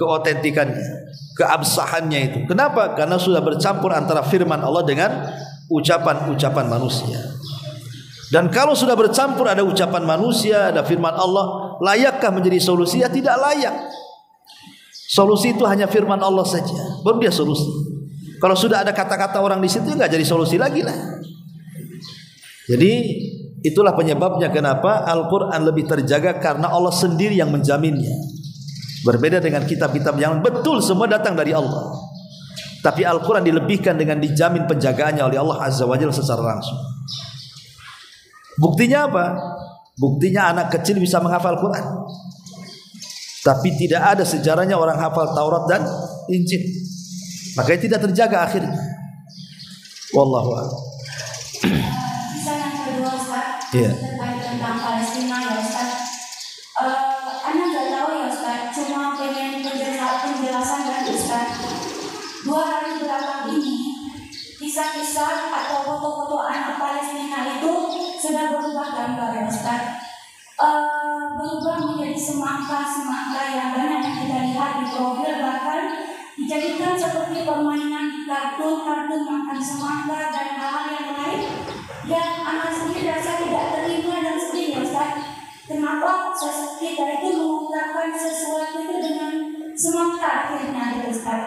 A: keotentikannya, keabsahannya itu. Kenapa? Karena sudah bercampur antara firman Allah dengan ucapan-ucapan manusia. Dan kalau sudah bercampur, ada ucapan manusia, ada firman Allah, layakkah menjadi solusi? Ya tidak layak. Solusi itu hanya firman Allah saja, baru dia solusi. Kalau sudah ada kata-kata orang di situ, nggak jadi solusi lagi lah. Jadi itulah penyebabnya kenapa Al-Quran lebih terjaga, karena Allah sendiri yang menjaminnya. Berbeda dengan kitab-kitab yang betul semua datang dari Allah, tapi Al-Quran dilebihkan dengan dijamin penjagaannya oleh Allah Azza wa Jalla secara langsung. Buktinya apa? Buktinya anak kecil bisa menghafal Quran, tapi tidak ada sejarahnya orang hafal Taurat dan Injil. Makanya tidak terjaga akhirnya. Wallahu a'lam.
B: Kisah yang kedua Ustaz,
A: Iya.
B: terkait tentang Palestina ya Ustaz. Anda nggak tahu ya Ustaz, cuma pengen penjelasan dari Ustaz. 2 hari belakang ini, kisah-kisah atau foto-foto anak Palestina itu sudah berubah gambar ya Ustaz. berubah menjadi semangka yang banyak yang kita lihat di profil, bahkan dijadikan seperti permainan di kartun makan semangka dan hal-hal yang lain yang anak sendiri rasa tidak terima dan sedih ya Ustaz. Kenapa kita itu mengungkapkan sesuatu itu dengan semangka akhirnya ya Ustaz.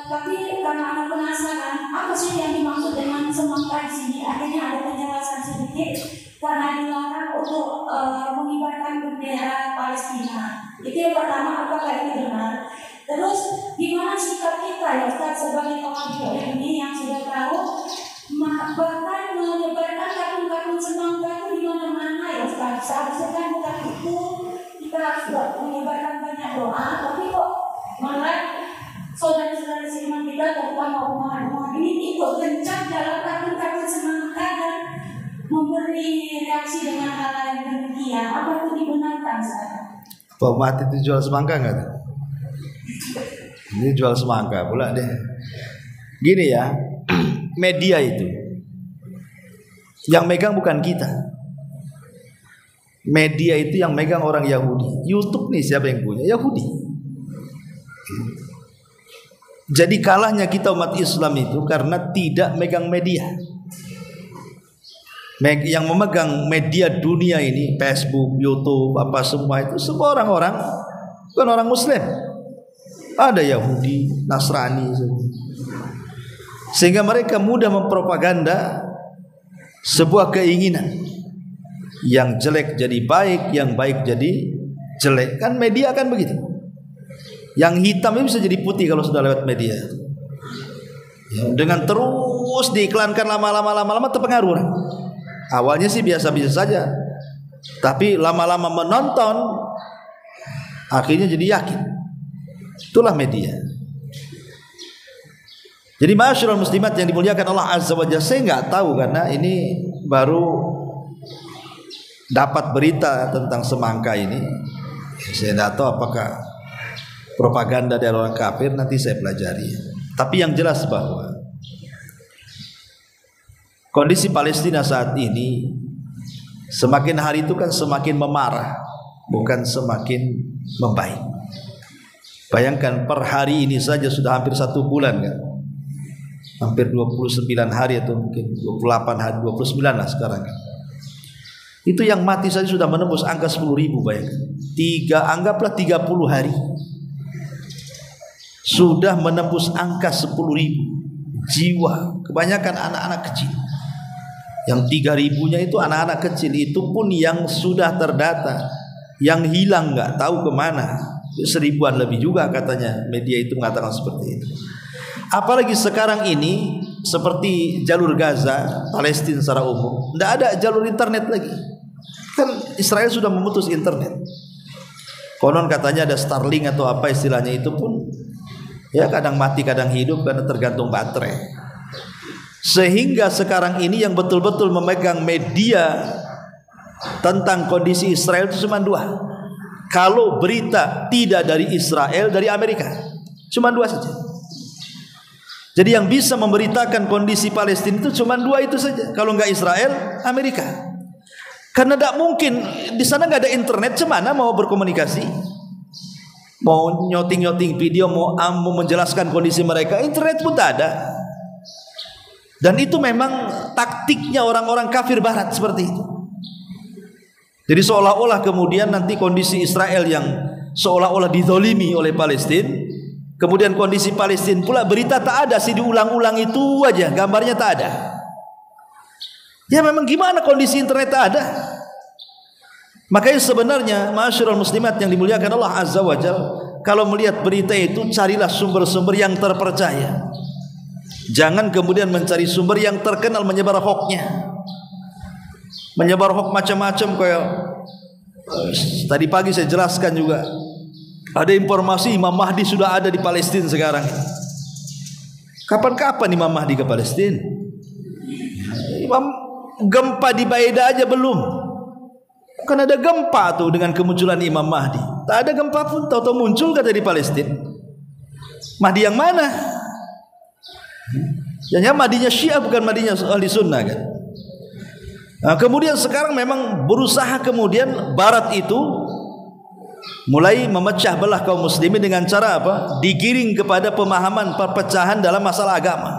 B: Tapi karena anak penasaran apa sih yang dimaksud dengan semangka di sini, akhirnya ada penjelasan sedikit. Karena dilarang untuk mengibarkan bendera Palestina. Itu yang pertama, apakah ini benar? Terus gimana sikap kita ya Ustaz sebagai pengajar ini yang sudah tahu bahkan menyebarkan kartun-kartun semangka itu di mana-mana ya Ustaz. Seharusnya kan bukan itu, kita harus menyebarkan banyak doa, tapi kok malah saudara-saudara seiman kita terutama umat ini ikut gencar dalam kartun-kartun semangka dan memberi reaksi dengan hal yang demikian. Apa itu dibenarkan sekarang?
A: Pak Mati itu jual semangka nggak? Ini jual semangka pula deh. Gini ya, media itu yang megang bukan kita. Media itu yang megang orang Yahudi. YouTube nih siapa yang punya? Yahudi. Jadi kalahnya kita umat Islam itu karena tidak megang media. Yang memegang media dunia ini, Facebook, YouTube, apa semua itu semua orang-orang bukan orang Muslim. Ada Yahudi, Nasrani semua. Sehingga mereka mudah mempropaganda sebuah keinginan. Yang jelek jadi baik, yang baik jadi jelek. Kan media kan begitu. Yang hitam itu bisa jadi putih kalau sudah lewat media. Ya, dengan terus diiklankan lama-lama terpengaruh orang. Awalnya sih biasa-biasa saja, tapi lama-lama menonton akhirnya jadi yakin. Itulah media. Jadi ma'asyiral muslimat yang dimuliakan Allah Azza wa Jalla, saya nggak tahu karena ini baru dapat berita tentang semangka ini. Saya tidak tahu apakah propaganda dari orang kafir, nanti saya pelajari. Tapi yang jelas bahwa kondisi Palestina saat ini semakin hari itu kan semakin memarah, bukan semakin membaik. Bayangkan per hari ini saja sudah hampir 1 bulan kan, hampir 29 hari atau mungkin 28 hari, 29 lah sekarang kan. Itu yang mati saja sudah menembus angka 10.000, bayangkan. Anggaplah 30 hari sudah menembus angka 10.000 jiwa, kebanyakan anak-anak kecil. Yang 3.000-nya itu anak-anak kecil, itu pun yang sudah terdata, yang hilang nggak tahu kemana. 1.000-an lebih juga katanya, media itu mengatakan seperti itu. Apalagi sekarang ini seperti jalur Gaza, Palestina secara umum, nggak ada jalur internet lagi. Kan Israel sudah memutus internet. Konon katanya ada Starlink atau apa istilahnya, itu pun ya kadang mati kadang hidup karena tergantung baterai. Sehingga sekarang ini yang betul-betul memegang media tentang kondisi Israel itu cuma 2. Kalau berita tidak dari Israel, dari Amerika, cuma 2 saja. Jadi yang bisa memberitakan kondisi Palestina itu cuma 2 itu saja. Kalau nggak Israel, Amerika. Karena tidak mungkin di sana nggak ada internet, cemana mau berkomunikasi, mau nyoting video, mau menjelaskan kondisi mereka, internet pun tak ada. Dan itu memang taktiknya orang-orang kafir barat seperti itu. Jadi seolah-olah kemudian nanti kondisi Israel yang seolah-olah dizalimi oleh Palestina, kemudian kondisi Palestina pula berita tak ada sih, diulang-ulang itu aja, gambarnya tak ada. Ya memang gimana kondisi internet tak ada. Makanya sebenarnya ma'asyiral muslimat yang dimuliakan Allah Azza wa Jalla, kalau melihat berita itu carilah sumber-sumber yang terpercaya. Jangan kemudian mencari sumber yang terkenal menyebar hoaxnya. Menyebar hoax macam-macam, kayak tadi pagi saya jelaskan juga. Ada informasi Imam Mahdi sudah ada di Palestina sekarang. Kapan-kapan Imam Mahdi ke Palestina? Gempa di Baida aja belum. Kan ada gempa tuh dengan kemunculan Imam Mahdi. Tak ada gempa pun tahu-tahu muncul kata di Palestina. Mahdi yang mana? Yang Mahdinya Syiah bukan Mahdinya ahli sunnah kan. Nah, kemudian sekarang memang berusaha kemudian Barat itu mulai memecah belah kaum muslimin dengan cara apa? Digiring kepada pemahaman perpecahan dalam masalah agama.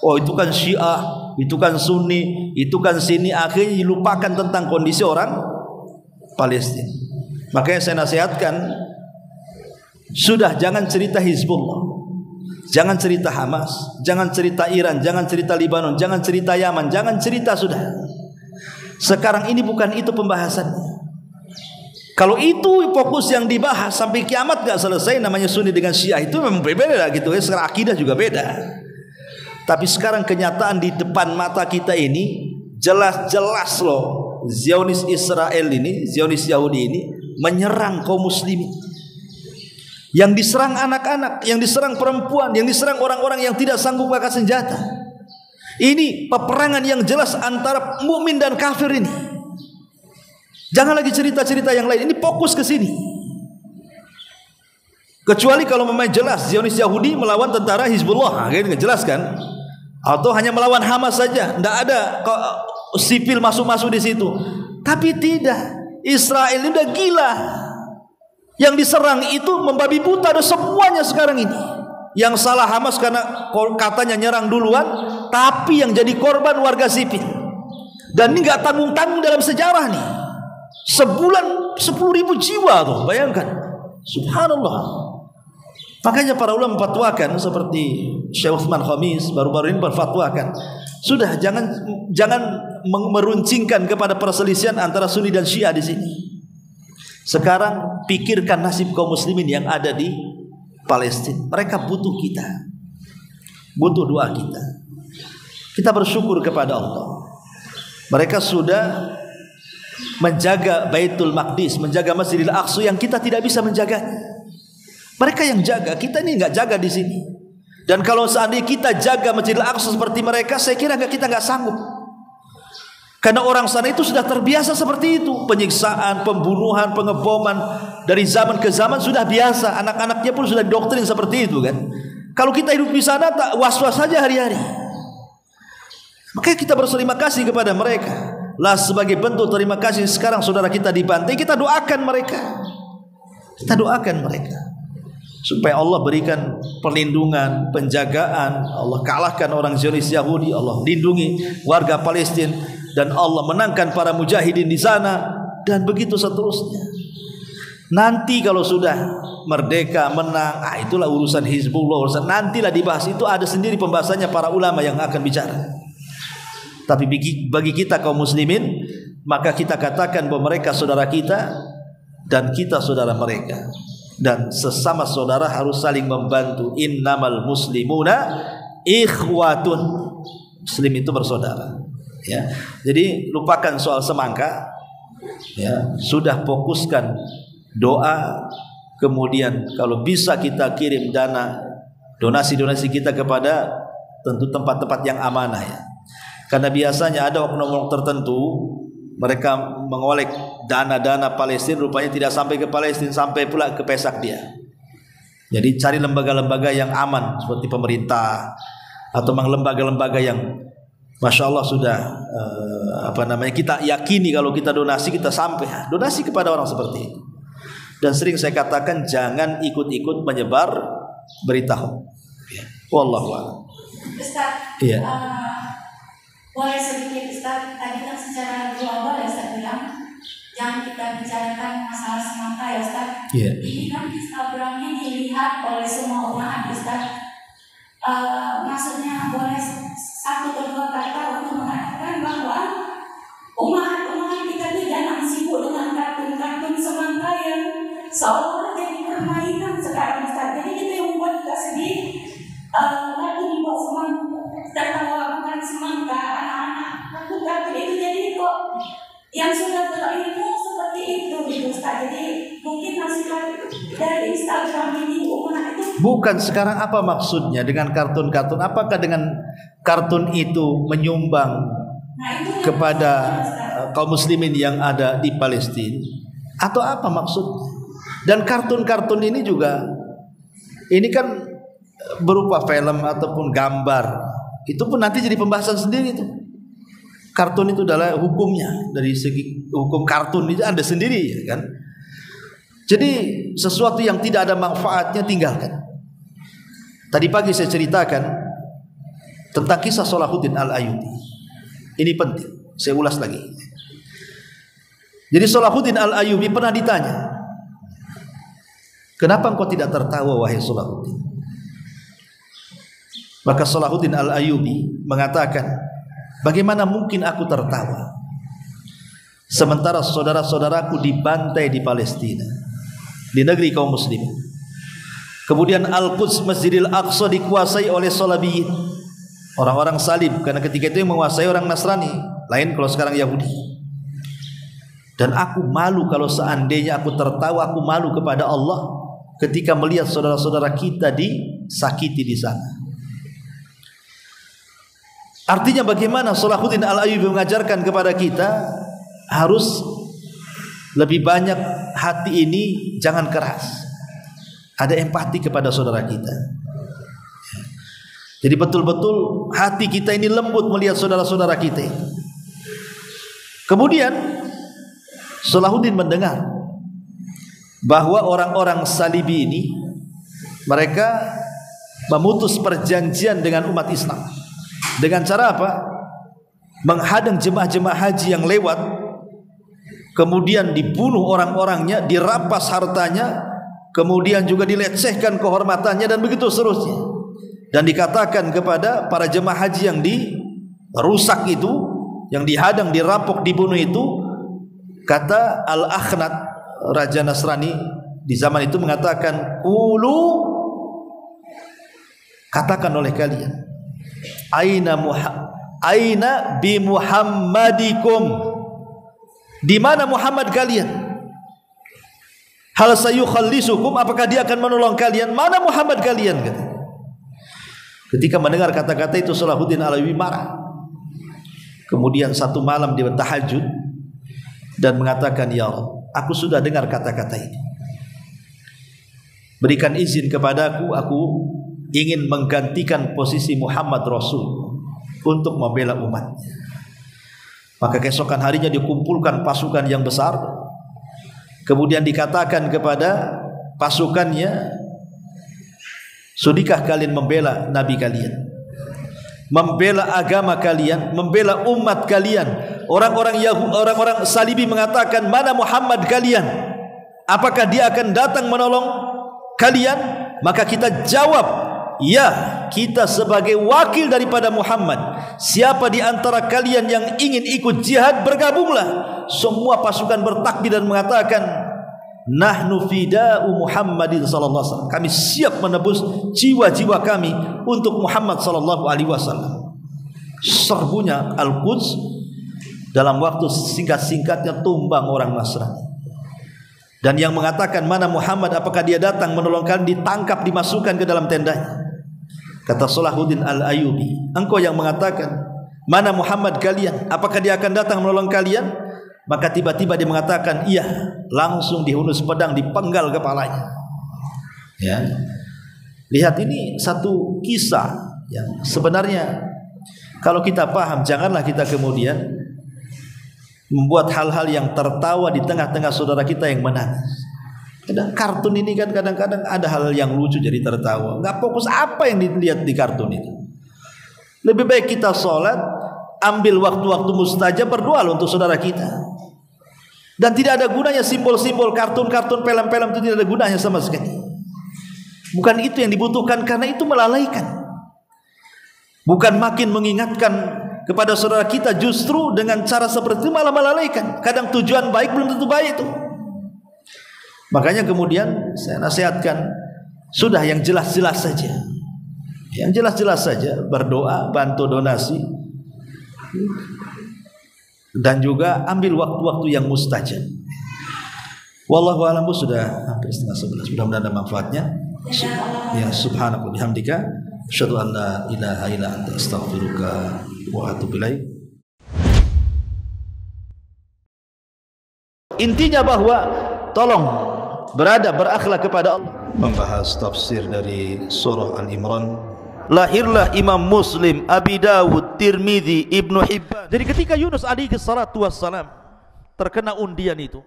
A: Oh, itu kan Syiah, itu kan Sunni, itu kan sini, akhirnya dilupakan tentang kondisi orang Palestina. Makanya saya nasihatkan, sudah jangan cerita Hizbullah, jangan cerita Hamas, jangan cerita Iran, jangan cerita Lebanon, jangan cerita Yaman, jangan cerita sudah. Sekarang ini bukan itu pembahasannya. Kalau itu fokus yang dibahas sampai kiamat gak selesai, namanya Sunni dengan Syiah itu memang berbeda gitu ya. Sekarang akidah juga beda. Tapi sekarang kenyataan di depan mata kita ini jelas-jelas loh, Zionis Israel ini, Zionis Yahudi ini menyerang kaum muslimin. Yang diserang anak-anak, yang diserang perempuan, yang diserang orang-orang yang tidak sanggup angkat senjata. Ini peperangan yang jelas antara mukmin dan kafir ini. Jangan lagi cerita-cerita yang lain. Ini fokus ke sini. Kecuali kalau memang jelas Zionis Yahudi melawan tentara Hizbullah, gitu jelaskan. Atau hanya melawan Hamas saja, tidak ada sipil masuk-masuk di situ. Tapi tidak, Israel ini udah gila. Yang diserang itu membabi buta, ada semuanya sekarang ini. Yang salah Hamas karena katanya nyerang duluan, tapi yang jadi korban warga sipil. Dan ini nggak tanggung-tanggung dalam sejarah nih. Sebulan 10.000 jiwa tuh, bayangkan. Subhanallah. Makanya para ulama fatwakan seperti Syekh Utsman Khamis baru-baru ini berfatwakan, sudah jangan meruncingkan kepada perselisihan antara Sunni dan Syiah di sini. Sekarang pikirkan nasib kaum muslimin yang ada di Palestina. Mereka butuh kita, butuh doa kita. Kita bersyukur kepada Allah. Mereka sudah menjaga Baitul Maqdis, menjaga Masjidil Aqsa yang kita tidak bisa menjaga. Mereka yang jaga, kita ini nggak jaga di sini. Dan kalau seandainya kita jaga Masjidil Aqsa seperti mereka, saya kira kita nggak sanggup. Karena orang sana itu sudah terbiasa seperti itu, penyiksaan, pembunuhan, pengeboman dari zaman ke zaman sudah biasa. Anak-anaknya pun sudah doktrin seperti itu kan. Kalau kita hidup di sana tak was-was saja hari-hari. Makanya kita berterima kasih kepada mereka. Lah sebagai bentuk terima kasih sekarang saudara kita dibantai, kita doakan mereka. Kita doakan mereka supaya Allah berikan perlindungan, penjagaan, Allah kalahkan orang Zionis Yahudi, Allah lindungi warga Palestina, dan Allah menangkan para mujahidin di sana, dan begitu seterusnya. Nanti kalau sudah merdeka, menang, itulah urusan Hizbullah, urusan nantilah dibahas, itu ada sendiri pembahasannya para ulama yang akan bicara. Tapi bagi kita kaum muslimin, maka kita katakan bahwa mereka saudara kita dan kita saudara mereka. Dan sesama saudara harus saling membantu. Innamal muslimuna ikhwatun. Muslim itu bersaudara. Ya. Jadi lupakan soal semangka. Ya. Sudah fokuskan doa. Kemudian kalau bisa kita kirim dana, donasi-donasi kita kepada tentu tempat-tempat yang amanah ya. Karena biasanya ada oknum tertentu, mereka mengolek dana-dana Palestina, rupanya tidak sampai ke Palestina, sampai pula ke Pesak dia. Jadi cari lembaga-lembaga yang aman seperti pemerintah atau lembaga-lembaga yang Masya Allah sudah kita yakini kalau kita donasi kita sampai donasi kepada orang seperti itu. Dan sering saya katakan jangan ikut-ikut menyebar berita hoax. Wallahu a'lam.
B: Ustaz,
A: iya.
B: Boleh sedikit Ustaz, tadi kan secara global ya Ustaz bilang jangan kita bicarakan masalah semangka ya Ustaz.
A: Yeah.
B: Ini kan Instagramnya dilihat oleh semua umat Ustaz. Maksudnya boleh satu kedua kata untuk mengatakan bahwa umat kita ini jangan sibuk dengan kartun-kartun semangka yang seolah jadi permainan sekarang Ustaz. Jadi kita yang membuat kita sedih. Lalu dibuat semangka, tertawa makan semangka, anak-anak kartun itu jadi kok yang sudah berilmu seperti itu gitu Ustaz. Jadi mungkin nasihat dari Instagram ini umat itu
A: bukan. Sekarang apa maksudnya dengan kartun-kartun? Apakah dengan kartun itu menyumbang kepada kaum muslimin yang ada di Palestina? Atau apa maksudnya? Dan kartun-kartun ini juga, ini kan berupa film ataupun gambar, itu pun nanti jadi pembahasan sendiri itu. Kartun itu adalah hukumnya, dari segi hukum kartun itu Anda sendiri ya kan. Jadi sesuatu yang tidak ada manfaatnya tinggalkan. Tadi pagi saya ceritakan tentang kisah Salahuddin Al-Ayyubi. Ini penting, saya ulas lagi. Jadi Salahuddin Al-Ayyubi pernah ditanya, kenapa engkau tidak tertawa wahai Salahuddin? Maka Salahuddin Al-Ayyubi mengatakan, bagaimana mungkin aku tertawa sementara saudara-saudaraku dibantai di Palestina, di negeri kaum muslimin. Kemudian Al-Quds, Masjidil Aqsa dikuasai oleh Salabiyin, orang-orang salib, karena ketika itu yang menguasai orang Nasrani, lain kalau sekarang Yahudi. Dan aku malu kalau seandainya aku tertawa, aku malu kepada Allah ketika melihat saudara-saudara kita disakiti di sana. Artinya bagaimana Salahuddin Al-Ayyubi mengajarkan kepada kita harus lebih banyak hati ini jangan keras. Ada empati kepada saudara kita. Jadi betul-betul hati kita ini lembut melihat saudara-saudara kita. Kemudian Salahuddin mendengar bahwa orang-orang Salibi ini mereka memutus perjanjian dengan umat Islam. Dengan cara apa? Menghadang jemaah-jemaah haji yang lewat, kemudian dibunuh orang-orangnya, dirampas hartanya, kemudian juga dilecehkan kehormatannya, dan begitu seterusnya. Dan dikatakan kepada para jemaah haji yang dirusak itu, yang dihadang, dirampok, dibunuh itu, kata Al-Akhnat, raja Nasrani di zaman itu mengatakan, katakan oleh kalian, aina bi Muhammadikum, di mana Muhammad kalian? Hal sayukhallisukum, apakah dia akan menolong kalian? Mana Muhammad kalian? Ketika mendengar kata-kata itu Salahuddin Al-Ayyubi marah. Kemudian satu malam dia bertahajud dan mengatakan, ya Allah, aku sudah dengar kata-kata ini. Berikan izin kepadaku, aku ingin menggantikan posisi Muhammad Rasul untuk membela umatnya. Maka keesokan harinya dikumpulkan pasukan yang besar. Kemudian dikatakan kepada pasukannya, sudikah kalian membela Nabi kalian, membela agama kalian, membela umat kalian? Orang-orang Salibi mengatakan, mana Muhammad kalian? Apakah dia akan datang menolong kalian? Maka kita jawab, ya, kita sebagai wakil daripada Muhammad. Siapa di antara kalian yang ingin ikut jihad, bergabunglah. Semua pasukan bertakbir dan mengatakan, nahnu fida'u Muhammadin sallallahu alaihi wasallam. Kami siap menebus jiwa-jiwa kami untuk Muhammad sallallahu alaihi wasallam. Serbunya Al-Quds dalam waktu singkat-singkatnya tumbang orang Nasrani. Dan yang mengatakan mana Muhammad, apakah dia datang menolong kalian, ditangkap, dimasukkan ke dalam tendanya. Kata Salahuddin Al-Ayyubi, engkau yang mengatakan mana Muhammad kalian, apakah dia akan datang menolong kalian? Maka tiba-tiba dia mengatakan iya, langsung dihunus pedang, dipenggal kepalanya. Ya, lihat, ini satu kisah yang sebenarnya kalau kita paham, janganlah kita kemudian membuat hal-hal yang tertawa di tengah-tengah saudara kita yang menangis. Kadang kartun ini kan kadang-kadang ada hal yang lucu jadi tertawa. Nggak fokus apa yang dilihat di kartun itu. Lebih baik kita sholat, ambil waktu-waktu mustajab, berdoa untuk saudara kita. Dan tidak ada gunanya simbol-simbol kartun-kartun, film-film itu tidak ada gunanya sama sekali. Bukan itu yang dibutuhkan, karena itu melalaikan. Bukan makin mengingatkan kepada saudara kita, justru dengan cara seperti itu malah melalaikan. Kadang tujuan baik belum tentu baik itu. Makanya kemudian saya nasihatkan, sudah yang jelas-jelas saja. Yang jelas-jelas saja, berdoa, bantu donasi, dan juga ambil waktu-waktu yang mustajab. Wallahu a'lam. Sudah hampir 10:30. Mudah-mudahan ada manfaatnya. Ya, subhanaka bihamdika, asyhadu an la ilaha illa anta, astaghfiruka wa atubu ilaik. Intinya bahwa tolong beradab, berakhlak kepada Allah. Membahas tafsir dari surah Al-Imran lahirlah Imam Muslim, Abi Dawud, Tirmidzi, Ibnu Hibban. Jadi ketika Yunus alaihi salatu wassalam terkena undian itu,